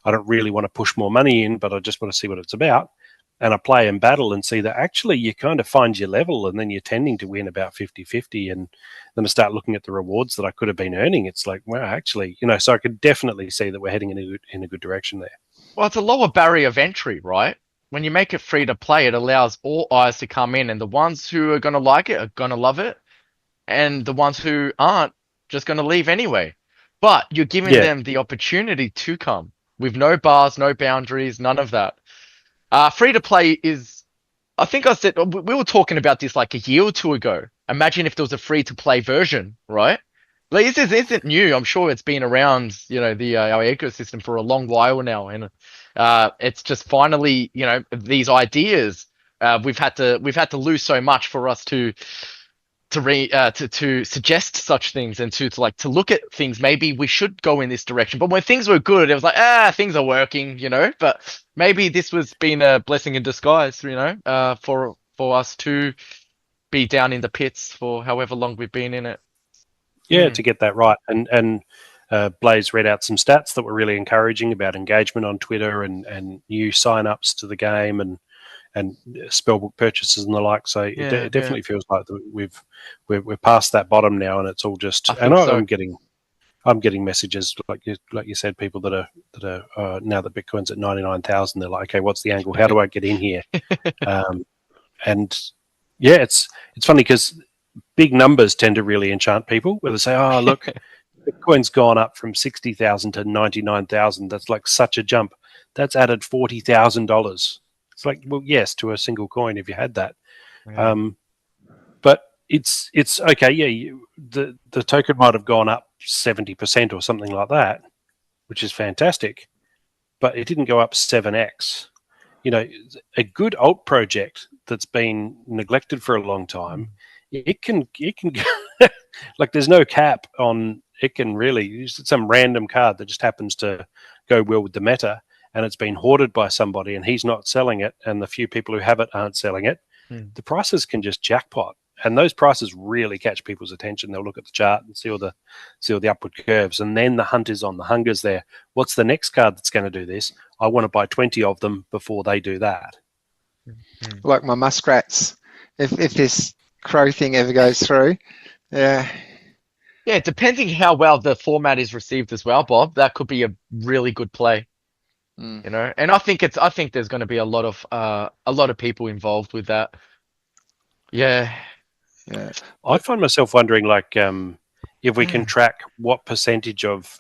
I don't really want to push more money in, but I just want to see what it's about. And I play and battle and see that actually you kind of find your level, and then you're tending to win about 50-50. And then I start looking at the rewards that I could have been earning. It's like, well, actually, so I could definitely see that we're heading in a good direction there. Well, it's a lower barrier of entry, right? When you make it free to play, it allows all eyes to come in, and the ones who are going to like it are going to love it, and the ones who aren't just going to leave anyway. But you're giving them the opportunity to come with no bars, no boundaries, none of that. Free to play is, I think I said, we were talking about this like a year or two ago. Imagine if there was a free to play version, right? Like, this isn't new. I'm sure it's been around, our ecosystem for a long while now, and it's just finally, these ideas. We've had to lose so much for us to suggest such things, and to look at things. Maybe we should go in this direction. But when things were good, it was like, things are working, But maybe this was been a blessing in disguise, for us to be down in the pits for however long we've been in it. Yeah, to get that right. And Blaze read out some stats that were really encouraging about engagement on Twitter and new sign-ups to the game and spellbook purchases and the like. So it definitely feels like that we're past that bottom now, and it's all just. I'm getting messages like you said, people that are now that Bitcoin's at 99,000, they're like, okay, what's the angle? How do I get in here? And yeah, it's funny because big numbers tend to really enchant people, where they say, oh, look, Bitcoin's gone up from 60,000 to 99,000. That's like such a jump. That's added $40,000. It's like, well, yes, to a single coin if you had that. Yeah. But it's okay. Yeah, the token might have gone up 70% or something like that, which is fantastic. But it didn't go up 7x. a good alt project that's been neglected for a long time, it can like there's no cap on it. Can really use some random card that just happens to go well with the meta, and it's been hoarded by somebody, and he's not selling it, and the few people who have it aren't selling it. The prices can just jackpot, and those prices really catch people's attention. They'll look at the chart and see all the upward curves, and then the hunt is on. The hunger's there. What's the next card that's going to do this? I want to buy 20 of them before they do that. Like my muskrats. If this crow thing ever goes through, yeah. Yeah, depending how well the format is received as well, Bob, that could be a really good play. And I think there's going to be a lot of people involved with that. Yeah. I find myself wondering, like, if we can track what percentage of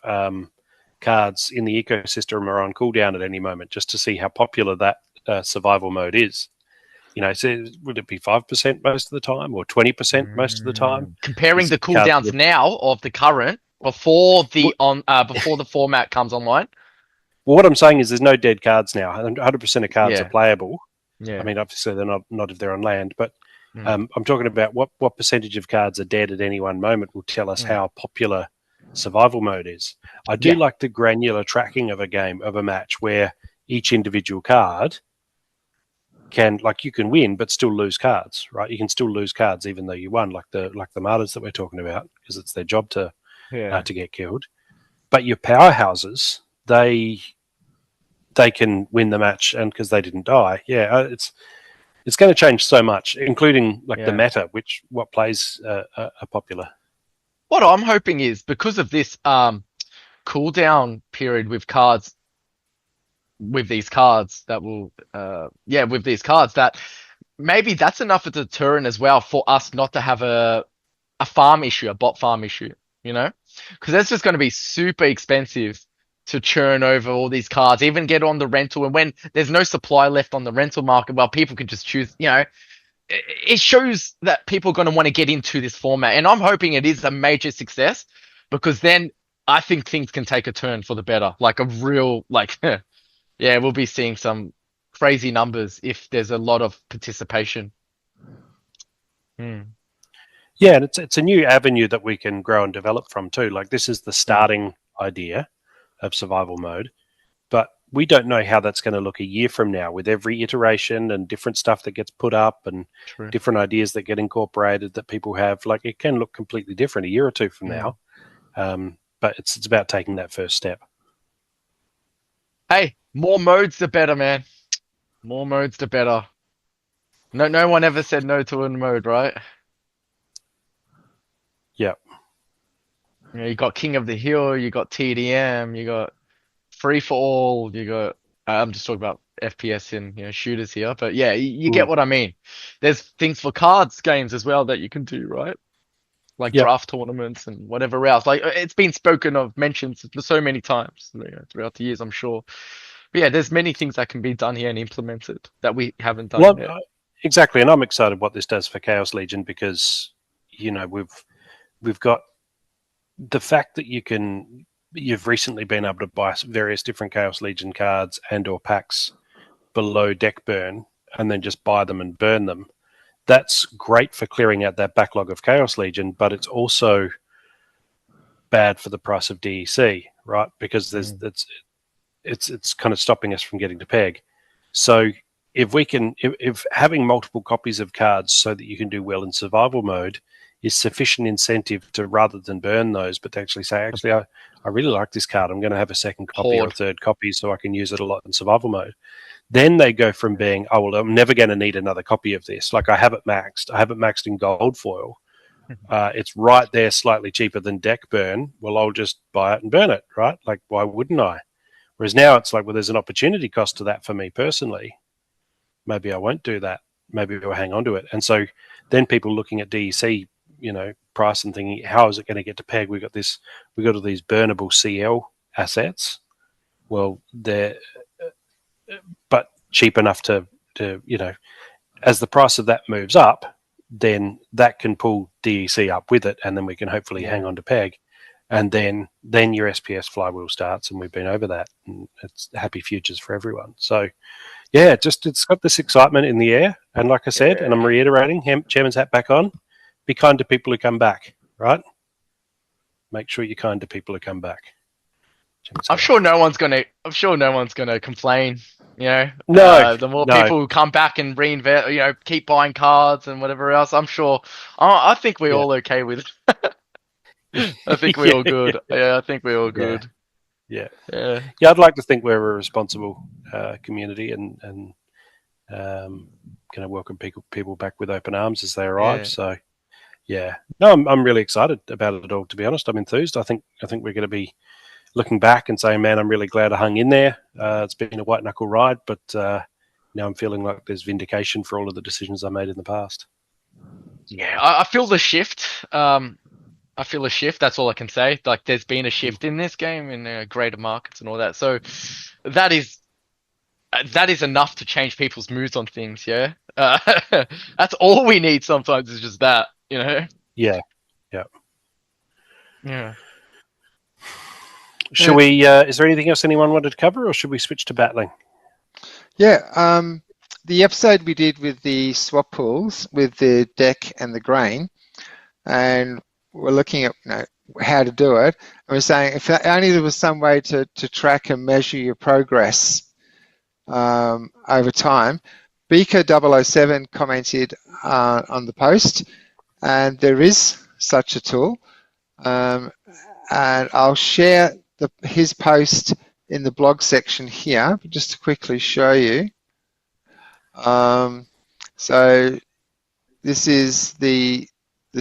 cards in the ecosystem are on cooldown at any moment, just to see how popular that survival mode is. So would it be 5% most of the time, or 20% most of the time? Comparing the cooldowns now of the current before the format comes online. Well, what I'm saying is there's no dead cards now. 100% of cards are playable. Yeah. I mean, obviously they're not if they're on land, but I'm talking about what percentage of cards are dead at any one moment will tell us how popular survival mode is. I do like the granular tracking of a match where each individual card you can win but still lose cards, right? You can still lose cards even though you won, like the martyrs that we're talking about, because it's their job to get killed. But your powerhouses, they can win the match, and because they didn't die, it's going to change so much, including the meta, what plays are popular. What I'm hoping is, because of this cooldown period with cards, with these cards that maybe that's enough of a deterrent as well for us not to have a farm issue, a bot farm issue, because that's just going to be super expensive to churn over all these cards, even get on the rental. And when there's no supply left on the rental market, well, people can just choose, it shows that people are going to want to get into this format. And I'm hoping it is a major success, because then I think things can take a turn for the better. Like a real, we'll be seeing some crazy numbers if there's a lot of participation. Yeah, and it's a new avenue that we can grow and develop from too. Like, this is the starting idea of survival mode, but we don't know how that's going to look a year from now, with every iteration and different stuff that gets put up and different ideas that get incorporated that people have. Like, it can look completely different a year or two from now. But it's about taking that first step. Hey, more modes the better, man. More modes the better. No one ever said no to a mode, right? Yeah. You got King of the Hill, you got TDM, you got Free for All, you got. I'm just talking about FPS and shooters here, but yeah, you get what I mean. There's things for cards games as well that you can do, right? Like draft tournaments and whatever else. Like, it's been mentioned so many times throughout the years, I'm sure. But yeah, there's many things that can be done here and implemented that we haven't done yet. Exactly, and I'm excited what this does for Chaos Legion, because we've got the fact that you've recently been able to buy various different Chaos Legion cards and or packs below deck burn, and then just buy them and burn them. That's great for clearing out that backlog of Chaos Legion, but it's also bad for the price of DEC, right? Because it's kind of stopping us from getting to peg. So if having multiple copies of cards so that you can do well in survival mode is sufficient incentive to, rather than burn those, but to actually say, I really like this card, I'm going to have a second copy or a third copy so I can use it a lot in survival mode. Then they go from being, I'm never going to need another copy of this. Like, I have it maxed in gold foil. It's right there, slightly cheaper than deck burn. Well, I'll just buy it and burn it, right? Like, why wouldn't I? Whereas now it's like, well, there's an opportunity cost to that for me personally. Maybe I won't do that. Maybe I'll hang on to it. And so then people looking at DEC, price and thinking, how is it going to get to peg? We've got all these burnable CL assets. Well, they're but cheap enough to as the price of that moves up, then that can pull DEC up with it, and then we can hopefully hang on to peg, and then your SPS flywheel starts, and we've been over that, and it's happy futures for everyone. So Yeah, just it's got this excitement in the air, and like I said, and I'm reiterating, chairman's hat back on. Be kind to people who come back, right? Make sure you're kind to people who come back. I'm sure no one's gonna complain. No, The more no, people who come back and reinvest, keep buying cards and whatever else, I'm sure. I think we're Yeah. all okay with it. I think we're all good. Yeah, I think we're all good. Yeah. Yeah. Yeah, I'd like to think we're a responsible community and going to welcome people back with open arms as they arrive. Yeah. So, yeah, no, I'm really excited about it all. To be honest, I'm enthused. I think we're going to be looking back and saying, man, I'm really glad I hung in there. It's been a white knuckle ride, but now I'm feeling like there's vindication for all of the decisions I made in the past. Yeah, I feel the shift. I feel a shift. That's all I can say. Like, there's been a shift in this game in greater markets and all that. So that is enough to change people's moods on things. Yeah, that's all we need. Sometimes is just that. Yeah. Yeah. Should we? Is there anything else anyone wanted to cover, or should we switch to battling? Yeah, the episode we did with the swap pools, with the deck and the grain, and we're looking at how to do it. And we're saying if only there was some way to track and measure your progress over time. Beaker007 commented on the post, and there is such a tool. And I'll share his post in the blog section here, but just to quickly show you. So this is the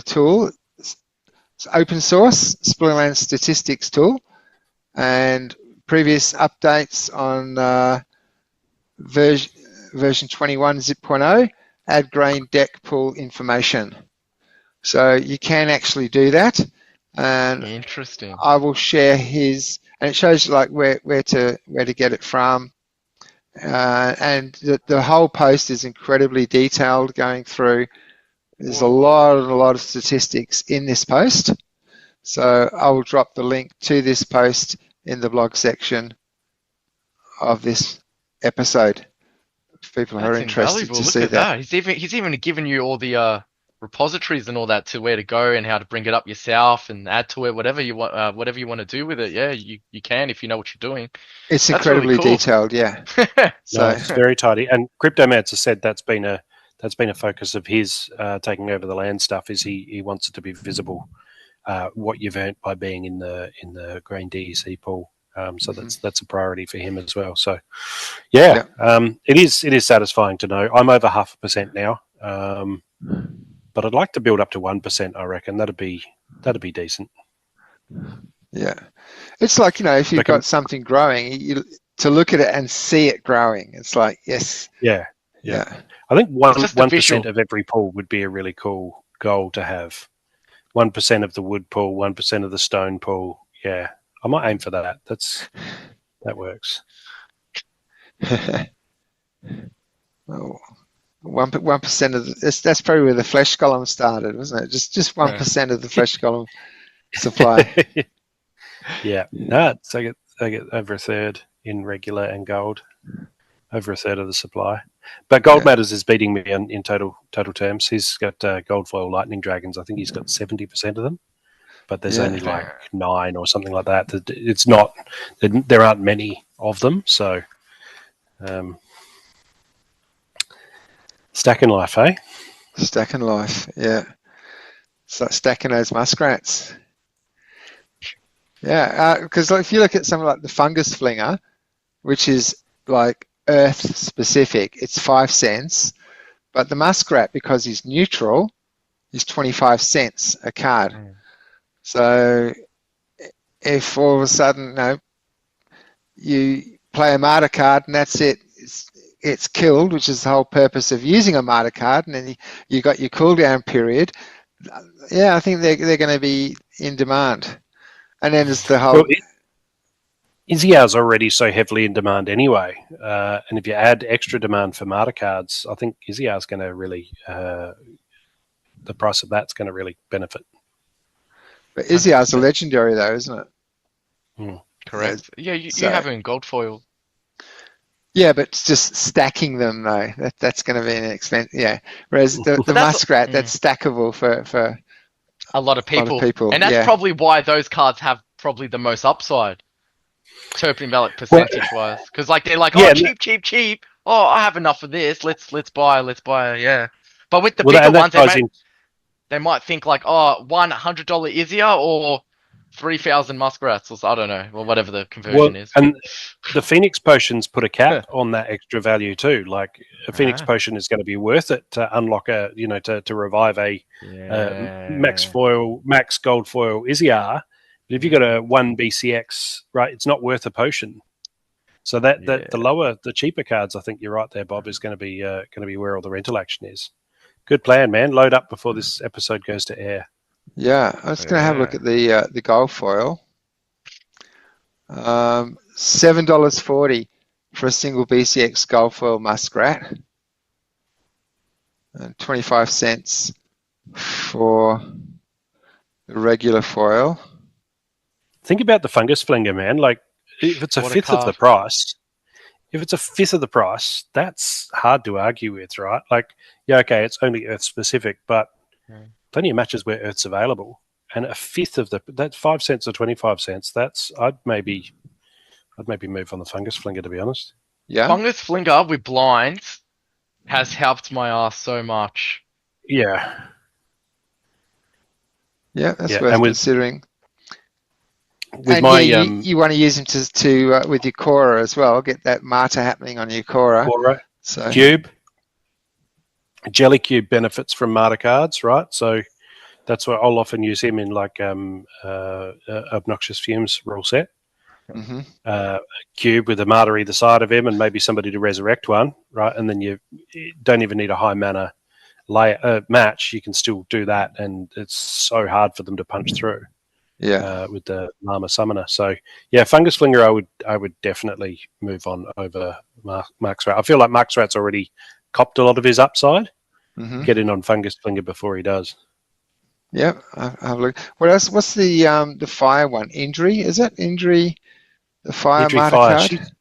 tool. It's open source, Splinterlands statistics tool, and previous updates on version 21 zip.0 add grain deck pool information. So you can actually do that. And Interesting. I will share his, and it shows like where to get it from. And the whole post is incredibly detailed, going through. There's a lot of statistics in this post. So I will drop the link to this post in the blog section of this episode. If people are interested to see that. He's even given you all the repositories and all that to where to go and how to bring it up yourself and add to it, whatever you want to do with it. Yeah, you can if you know what you're doing. It's incredibly detailed, yeah. So it's very tidy. And Cryptomancer said that's been a focus of his taking over the land stuff. Is he wants it to be visible what you've earned by being in the grain DEC pool. So that's a priority for him as well. So yeah. It is satisfying to know. I'm over 0.5% now. But I'd like to build up to 1%. I reckon that'd be decent. Yeah, it's like if you've got something growing, to look at it and see it growing. It's like yes. Yeah. I think 1% of every pool would be a really cool goal to have. 1% of the wood pool, 1% of the stone pool. Yeah, I might aim for that. That works. Well, 1% of that's probably where the flesh column started, wasn't it? Just 1% of the flesh column supply. Yeah, no, I get over a third in regular and gold, over a third of the supply. But Gold Matters is beating me in total terms. He's got gold foil lightning dragons. I think he's got 70% of them, but there's only like 9 or something like that. It's not. There aren't many of them, so. Stacking life, eh? Stacking life, yeah. So stacking those muskrats. Yeah, because if you look at something like the fungus flinger, which is like Earth specific, it's 5 cents, but the muskrat, because he's neutral, is 25 cents a card. So if all of a sudden, you play a martyr card and that's it, it's killed, which is the whole purpose of using a martyr card, and then you got your cooldown period. Yeah, I think they're going to be in demand. And then there's the whole. Well, Iziar's already so heavily in demand anyway, and if you add extra demand for martyr cards, I think Iziar's going to really the price of that's going to really benefit. But Iziar's a legendary though, isn't it? Correct. Yeah, you have it in gold foil. Yeah, but it's just stacking them though. That's going to be an expense. Yeah. Whereas the But that's muskrat, that's stackable for a lot of a lot of people. people. And that's Yeah. probably why those cards have probably the most upside. Turpin Ballot Well, percentage wise. Because like they're like, yeah, oh cheap. Oh, I have enough of this. Let's buy, yeah. But with the well, bigger and that ones, ties in. they might think like, oh, $100 Izia or 3,000 muskrats, or I don't know, or whatever the Well, conversion is. and the Phoenix potions put a cap on that extra value too. Like a Phoenix potion is going to be worth it to unlock to revive a max gold foil Iziar. But if you got a 1 BCX, right, it's not worth a potion. So the cheaper cards, I think you're right there, Bob, is going to be where all the rental action is. Good plan, man. Load up before this episode goes to air. Yeah. I was going to have a look at the gold foil. $7.40 for a single BCX gold foil muskrat, and 25 cents for the regular foil. Think about the fungus flinger, man. Like if it's a fifth of the price, that's hard to argue with, right? Like, yeah, okay, it's only Earth specific, but plenty of matches where Earth's available, and a fifth of that's 5 cents or 25 cents. I'd maybe move on the fungus flinger, to be honest. Yeah. Fungus flinger with blinds has helped my ass so much. Yeah. Yeah, that's worth considering. With my you want to use them to with your Cora as well. Get that Marta happening on your Cora. So Cube, Jelly Cube benefits from Marta cards, right? So that's why I'll often use him in like Obnoxious Fumes rule set. Mm-hmm. Cube with a Marta either side of him, and maybe somebody to resurrect one, right? And then you don't even need a high mana match. You can still do that, and it's so hard for them to punch through. Yeah, with the Llama Summoner. So yeah, Fungus Flinger, I would definitely move on over Mark's Rat. I feel like Mark's Rat's already copped a lot of his upside. Mm-hmm. Get in on Fungus Flinger before he does. Yep, I'll have a look. What else? What's the fire one? Injury? Is it injury? The fire Injury Marta fire. card.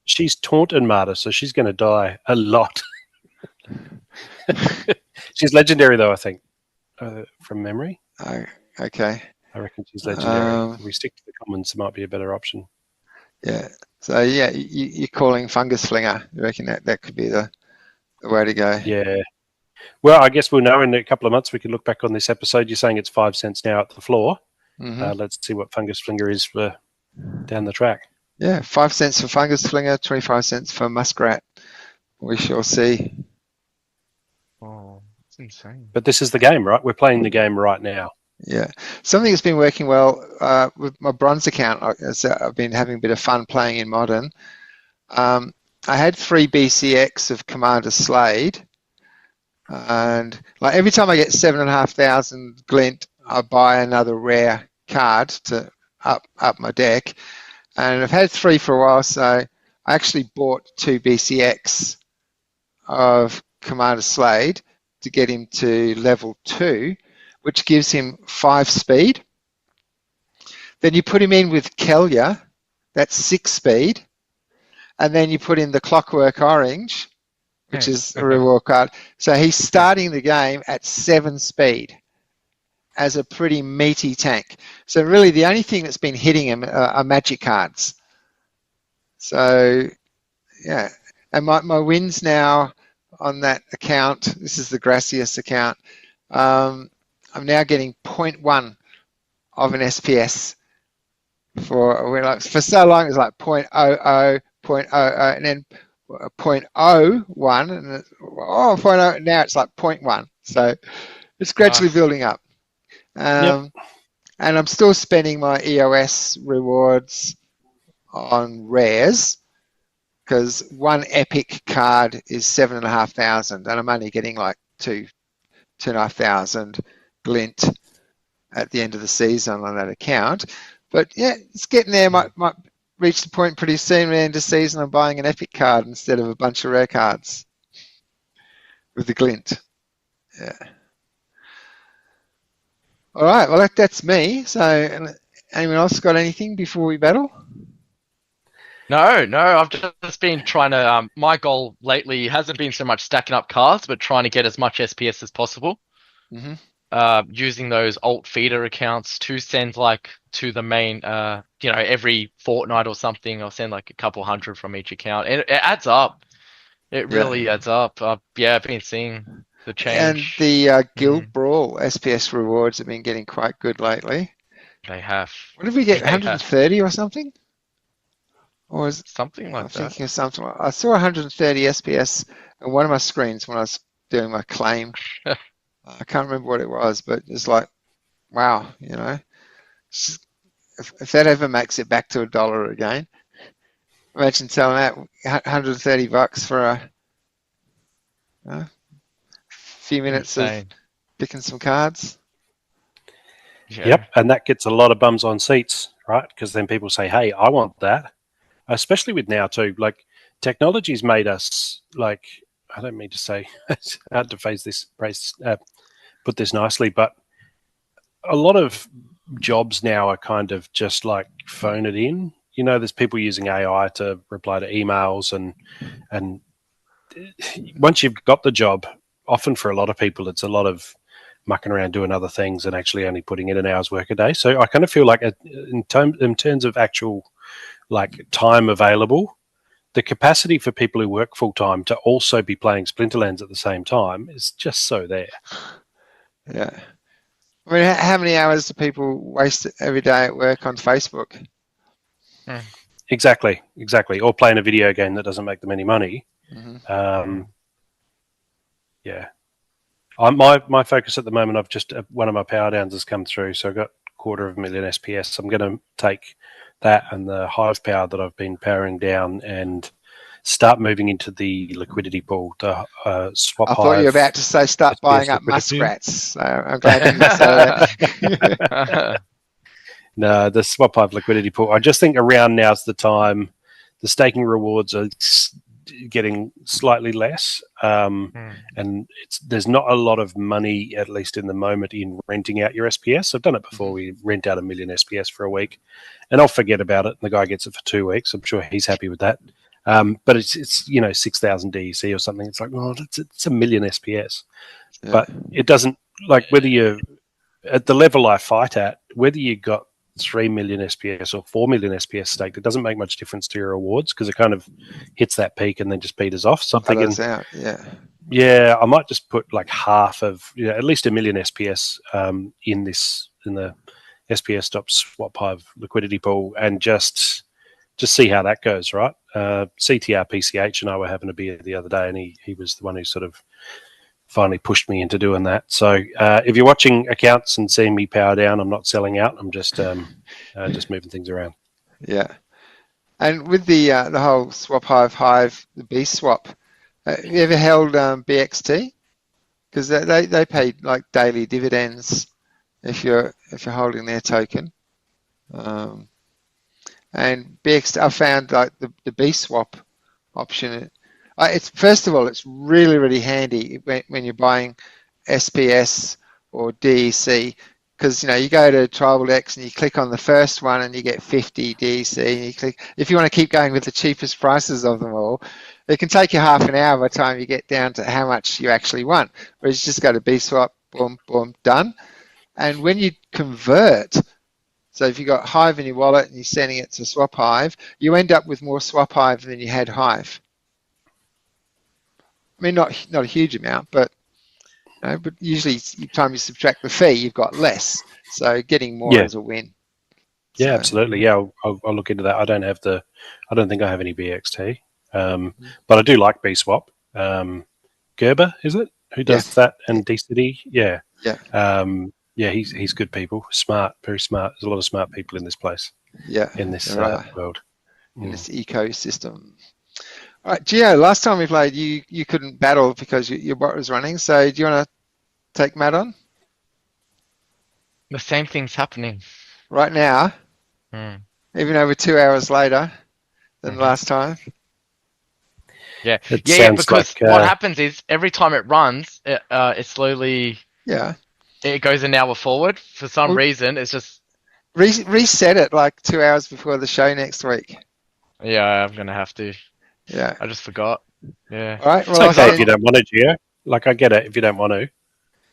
She's taunt and Marta, so she's going to die a lot. She's legendary though, I think, from memory. Oh, okay. I reckon she's legendary. If we stick to the commons, it might be a better option. Yeah. So yeah, you're calling Fungus Flinger. You reckon that could be the way to go? Yeah. Well, I guess we'll know in a couple of months. We can look back on this episode. You're saying it's 5 cents now at the floor. Mm-hmm. Let's see what Fungus Flinger is for down the track. Yeah, 5 cents for Fungus Flinger, 25 cents for Muskrat. We shall see. Oh, that's insane. But this is the game, right? We're playing the game right now. Yeah. Something that's been working well with my bronze account, I've been having a bit of fun playing in Modern. I had 3 BCX of Commander Slade. And like every time I get 7,500 glint, I buy another rare card to up my deck. And I've had 3 for a while, so I actually bought 2 BCX of Commander Slade to get him to level 2, which gives him 5 speed. Then you put him in with Kelia, that's 6 speed. And then you put in the Clockwork Orange, which is a reward card. So he's starting the game at 7 speed as a pretty meaty tank. So really the only thing that's been hitting him are magic cards. So yeah, and my wins now on that account, this is the Gracias account, I'm now getting 0.1 of an SPS for so long it was like 0.00, 0.00, and then 0.01, and 0.0, now it's like 0.1. So it's gradually building up. And I'm still spending my EOS rewards on rares because one epic card is 7,500, and I'm only getting like 2,500 glint at the end of the season on that account. But yeah, it's getting there. Might reach the point pretty soon. At the end of the season, I'm buying an epic card instead of a bunch of rare cards with the glint. Yeah. All right. Well, that's me. So, anyone else got anything before we battle? No, I've just been trying to. My goal lately hasn't been so much stacking up cards, but trying to get as much SPS as possible. Hmm. Using those alt feeder accounts to send like to the main, every fortnight or something. I'll send like a couple hundred from each account. It adds up. It Yeah. really adds up. I've been seeing the And change. the Guild Mm, Brawl SPS rewards have been getting quite good lately. they have. What did we get? They have 130 or something? Or was something I'm like that. thinking of something like I saw 130 SPS on one of my screens when I was doing my claim. I can't remember what it was, but it's like, wow, if that ever makes it back to $1 again, imagine selling that $130 for a few minutes of Insane. picking some cards. Yeah. Yep, and that gets a lot of bums on seats, right? Because then people say, "Hey, I want that." Especially with now too, like technology's made us like. I don't mean to say it's hard to put this nicely, but a lot of jobs now are kind of just like phone it in. There's people using AI to reply to emails, and once you've got the job, often for a lot of people, it's a lot of mucking around doing other things and actually only putting in an hour's work a day. So I kind of feel like in terms of actual like time available, the capacity for people who work full time to also be playing Splinterlands at the same time is just so there. Yeah. I mean, how many hours do people waste every day at work on Facebook? Exactly. Or playing a video game that doesn't make them any money. Hmm. Yeah. My focus at the moment, I've just one of my power downs has come through, so I've got 250,000 SPS. I'm going to take that and the hive power that I've been powering down and start moving into the liquidity pool to swap I hive. thought you were about to say start SPS buying up liquidity. muskrats. So I'm glad you didn't say that. No, the swap hive liquidity pool. I just think around now's the time. The staking rewards are getting slightly less, and there's not a lot of money, at least in the moment, in renting out your SPS. I've done it before. We rent out 1 million SPS for a week, and I'll forget about it. And the guy gets it for 2 weeks. I'm sure he's happy with that. But it's 6,000 DEC or something. It's like, well, it's 1 million SPS, Yeah. but it doesn't like whether you're at the level I fight at, whether you got 3 million SPS or 4 million SPS staked, it doesn't make much difference to your rewards because it kind of hits that peak and then just peters off. So I'm thinking, out. yeah, I might just put like half of, at least 1 million SPS in the SPS stop swap hive liquidity pool and just see how that goes, right? CTR PCH and I were having a beer the other day, and he was the one who sort of finally pushed me into doing that. So if you're watching accounts and seeing me power down, I'm not selling out. I'm just moving things around. Yeah. And with the whole swap hive, the B swap, have you ever held BXT? Because they pay like daily dividends if you're holding their token. And BXT, I found like the B swap option. It's first of all, it's really, really handy when you're buying SPS or DEC, because you go to Tribal X and you click on the first one and you get 50 DEC, and you click if you want to keep going with the cheapest prices of them all. It can take you half an hour by the time you get down to how much you actually want. Whereas you just go to B swap, boom, boom, done. And when you convert, so if you got Hive in your wallet and you're sending it to Swap Hive, you end up with more Swap Hive than you had Hive. I mean, not a huge amount, but usually each time you subtract the fee, you've got less. So getting more is a win. Yeah, absolutely. Yeah, I'll look into that. I don't think I have any BXT, but I do like BSwap. Gerber, is it? Who does that? And DCD? Yeah. Yeah, he's good people. Smart, very smart. There's a lot of smart people in this place. Yeah. In this world. In this ecosystem. All right, Gio, last time we played, you couldn't battle because your bot was running. So do you want to take Matt on? The same thing's happening. Right now, even over 2 hours later than last time. Yeah, because like, what happens is every time it runs, it slowly... Yeah. It goes an hour forward. For some reason, it's just... Reset it like 2 hours before the show next week. Yeah, I'm gonna have to. Yeah. I just forgot. Yeah. All right. It's Well, I'll okay if you send. don't want to, Gio. Like, I get it if you don't want to.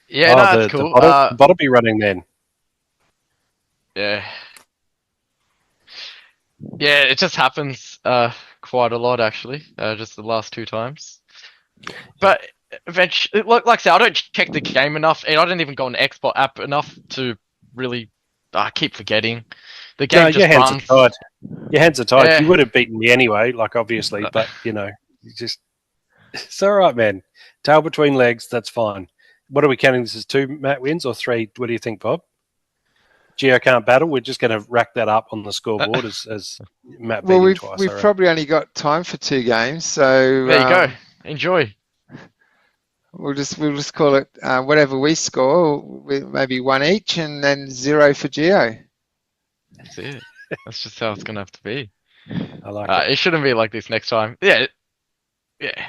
Yeah, Oh, no, that's the cool. bot will be running then. Yeah. Yeah, it just happens quite a lot actually. Just the last 2 times. But eventually, like I said, I don't check the game enough, and I don't even go on the Xbox app enough to really. I keep forgetting. The No, game your just hands are runs. tied. Your hands are tied. Yeah. You would have beaten me anyway, like obviously, but you know, you just it's all right, man. Tail between legs, that's fine. What are we counting this as 2 Matt wins or 3? What do you think, Bob? Geo can't battle. We're just going to rack that up on the scoreboard as Matt beat Well, him we've twice. we've probably only got time for 2 games, so There you go. Enjoy. we'll just call it whatever we score, maybe 1 each, and then 0 for Geo. That's it. That's just how it's gonna have to be. I like it. It shouldn't be like this next time. Yeah. Yeah.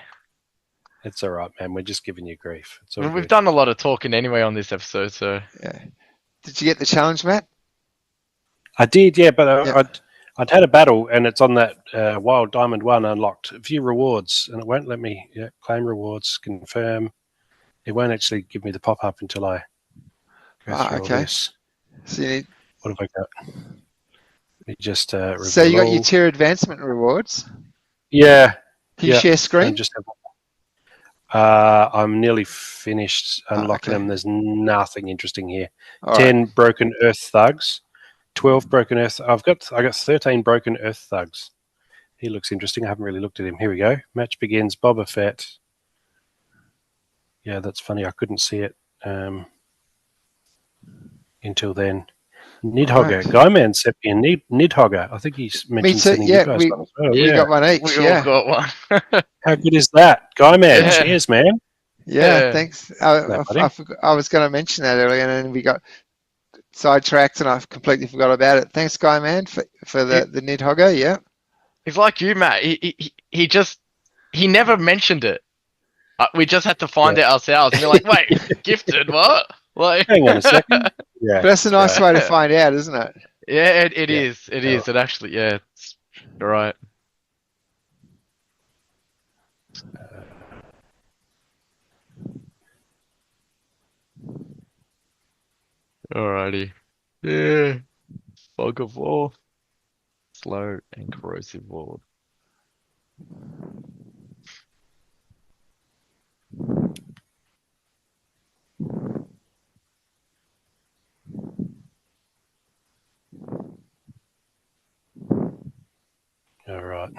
It's all right, man. We're just giving you grief. It's all We've good. done a lot of talking anyway on this episode, so Yeah. Did you get the challenge, Matt? I did, yeah, but Yeah. I'd had a battle, and it's on that Wild Diamond 1 unlocked. A few rewards, and it won't let me claim rewards, confirm. It won't actually give me the pop-up until I go through all Okay. this. So you need. What have I got? You just So you got your tier advancement rewards. Yeah. Can you share I screen? just have, I'm nearly finished unlocking okay. them. There's nothing interesting here. All 10 right. broken earth thugs, 12 broken earth. I got 13 broken earth thugs. He looks interesting. I haven't really looked at him. Here we go. Match begins. Boba Fett. Yeah, that's funny. I couldn't see it until then. Nidhogger. Right. Guyman sent me a Nidhogger. I think he's mentioned sending you guys one as well. We got one each. we Yeah. all got one. How good is that? Guyman, Yeah. cheers, man. Yeah. Yeah. Thanks. That, buddy. I was going to mention that earlier, and then we got sidetracked, and I completely forgot about it. Thanks, Guy Man, for the Nidhogger. Yeah. He's like you, Matt. He never mentioned it. We just had to find it ourselves. And we're like, wait, gifted? What? Like, Hang on a second. Yeah. But that's a nice way to find out, isn't it? Yeah, it is. It is. It actually, yeah, it's you're right. Alrighty. Yeah. Fog of War. Slow and corrosive ward. All right.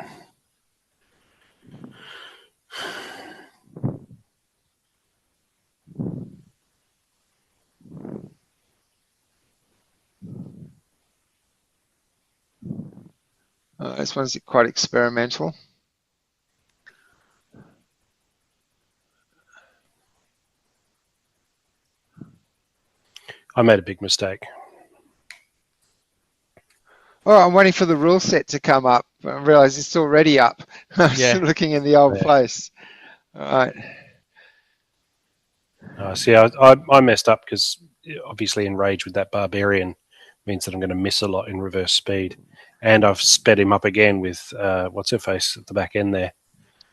This one's quite experimental. I made a big mistake. Oh, I'm waiting for the rule set to come up. I realise it's already up. I'm Yeah. looking in the old Yeah. place. All right. See, I messed up because obviously enrage with that barbarian means that I'm going to miss a lot in reverse speed, and I've sped him up again with what's her face at the back end there.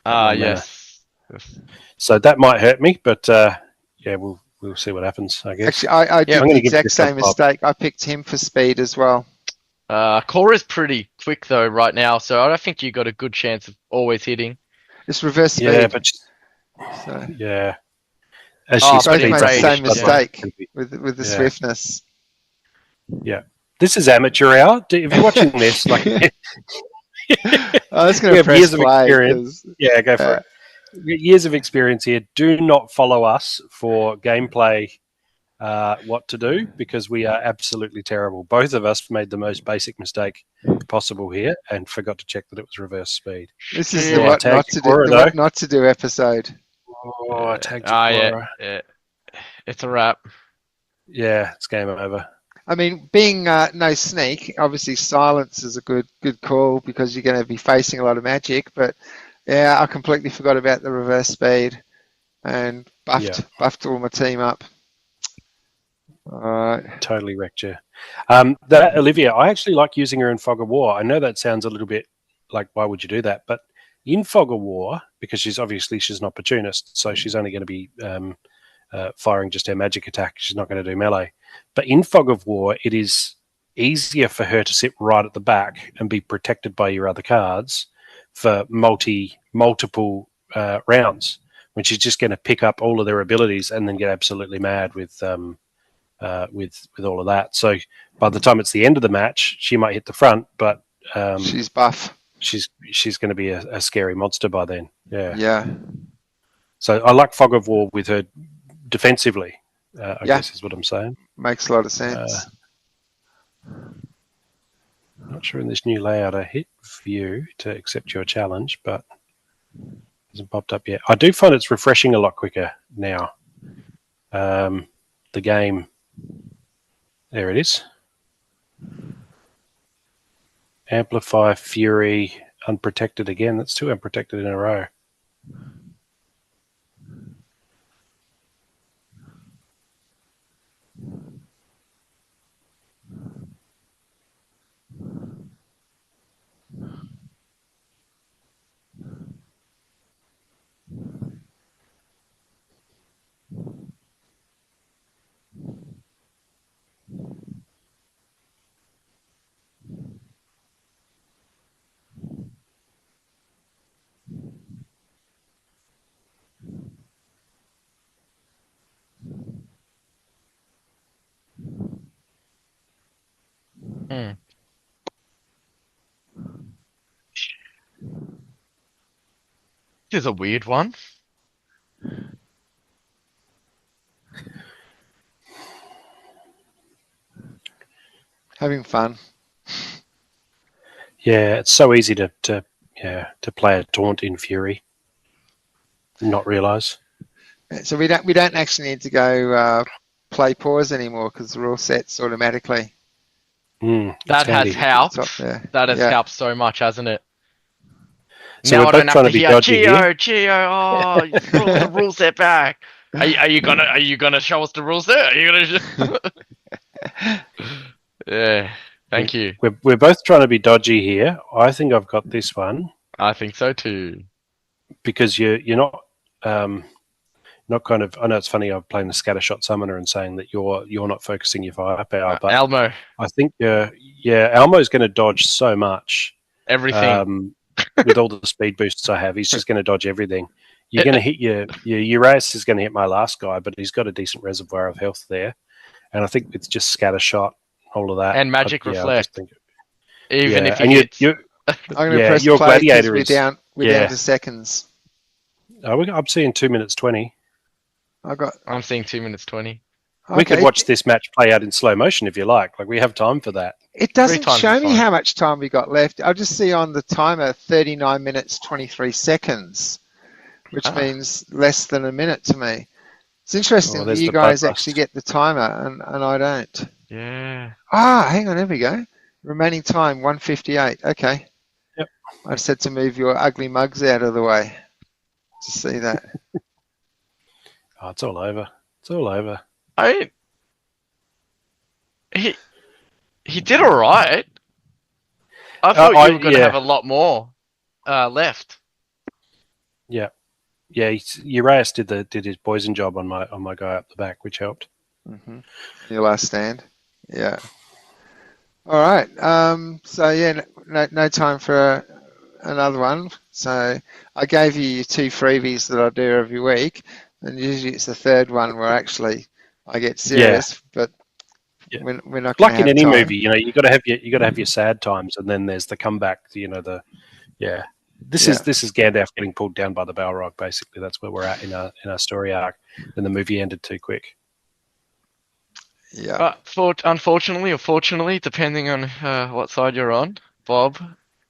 Yes. So that might hurt me, but yeah, we'll see what happens. I guess. Actually, I did I'm the gonna give exact this a same pop. mistake. I picked him for speed as well. Cora's pretty quick though right now, so I don't think you got a good chance of always hitting. It's reverse speed. Yeah, but So yeah, as Oh, she's both speeds made up, the yeah. same Yeah. mistake with the Yeah. swiftness. Yeah, this is amateur hour. If you're watching this, like, I was going We to have press years of play. experience. Yeah, go for it. Years of experience here. Do not follow us for gameplay. What to do, because we are absolutely terrible. Both of us made the most basic mistake possible here and forgot to check that it was reverse speed. This is Yeah. the what Tagged not to do. Cora, The what not to do episode. Oh, I tagged you, Yeah, Cora. yeah. It's a wrap. Yeah, it's game over. I mean, being no sneak, obviously silence is a good call because you're going to be facing a lot of magic. But yeah, I completely forgot about the reverse speed and buffed all my team up. All right. Totally wrecked you. That Olivia, I actually like using her in Fog of War. I know that sounds a little bit like, why would you do that? But in Fog of War, because she's an opportunist, so she's only going to be firing just her magic attack. She's not going to do melee. But in Fog of War, it is easier for her to sit right at the back and be protected by your other cards for multiple rounds, when she's just going to pick up all of their abilities and then get absolutely mad with all of that. So by the time it's the end of the match, she might hit the front, but she's buff. She's going to be a scary monster by then. Yeah. So I like Fog of War with her defensively. I guess is what I'm saying. Makes a lot of sense. Not sure in this new layout I hit view to accept your challenge, but it hasn't popped up yet. I do find it's refreshing a lot quicker now. The game, there it is. Amplify, Fury, Unprotected again. That's 2 Unprotected in a row. This is a weird one. Having fun. Yeah, it's so easy to play a taunt in Fury and not realise. So we don't actually need to go play pause anymore because the rule sets automatically. That has helped. That has helped so much, hasn't it? So now we're I both don't trying have to to be hear dodgy here. Geo. Oh, the rule set back. Are you gonna show us the rules there? Are you gonna? Yeah. Thank you. We're both trying to be dodgy here. I think I've got this one I think so too. because you're not kind of. I know it's funny. I'm playing the Scattershot Summoner and saying that you're not focusing your firepower, but Elmo. I think Elmo's going to dodge so much. Everything. With all the speed boosts I have, he's just going to dodge everything. You're going to hit your Uraeus is going to hit my last guy, but he's got a decent reservoir of health there, and I think it's just Scattershot, all of that, And Magic Reflect. Even if I'm going to press your play because gladiator we're is down to seconds. I'm seeing 2 minutes 20. I'm seeing 2 minutes 20. We could watch this match play out in slow motion if you like. Like we have time for that. It doesn't show me how much time we got left. I'll just see on the timer 39 minutes 23 seconds, which means less than a minute to me. It's interesting that you guys actually get the timer and I don't. Yeah. Hang on, there we go. Remaining time 1:58. Okay. Yep. I just had to move your ugly mugs out of the way to see that. It's all over. It's all over. He did all right. I thought you were going to have a lot more left. Yeah, Uraeus did his poison job on my guy up the back, which helped. Mm-hmm. Your last stand. Yeah. All right. So no time for another one. So I gave you your 2 freebies that I do every week, and usually it's the third one where actually I get serious, but. Yeah. We're not like in any time. movie, you got to have your sad times, and then there's the comeback. This is Gandalf getting pulled down by the Balrog. Basically, that's where we're at in our story arc, and the movie ended too quick. Yeah. But unfortunately or fortunately, depending on what side you're on, Bob.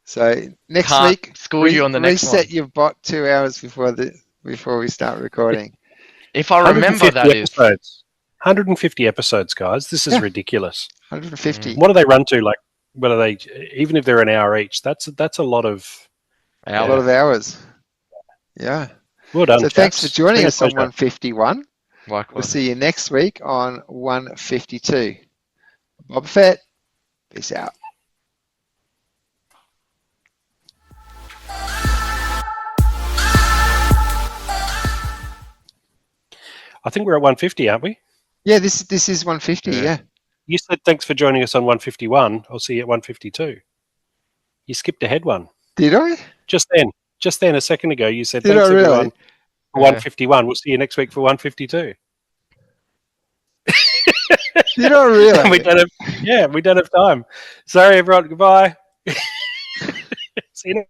So next week, school you on the next one. Reset your bot 2 hours before we start recording. If I remember, that episodes. Is 150 episodes, guys. This is ridiculous. 150. What do they run to? Like, what are they? Even if they're an hour each, that's a lot of hours. Yeah. Well done. So chaps. thanks for joining us on pleasure. 151. Likewise. We'll see you next week on 152. Boba Fett. Peace out. I think we're at 150, aren't we? Yeah, this is 150. Yeah. Yeah. You said thanks for joining us on 151. I'll see you at 152. You skipped ahead one. Did I? Just then, a second ago, you said Did thanks I really? everyone for 151. We'll see you next week for 152. Did I really? we don't have time. Sorry, everyone. Goodbye. See you next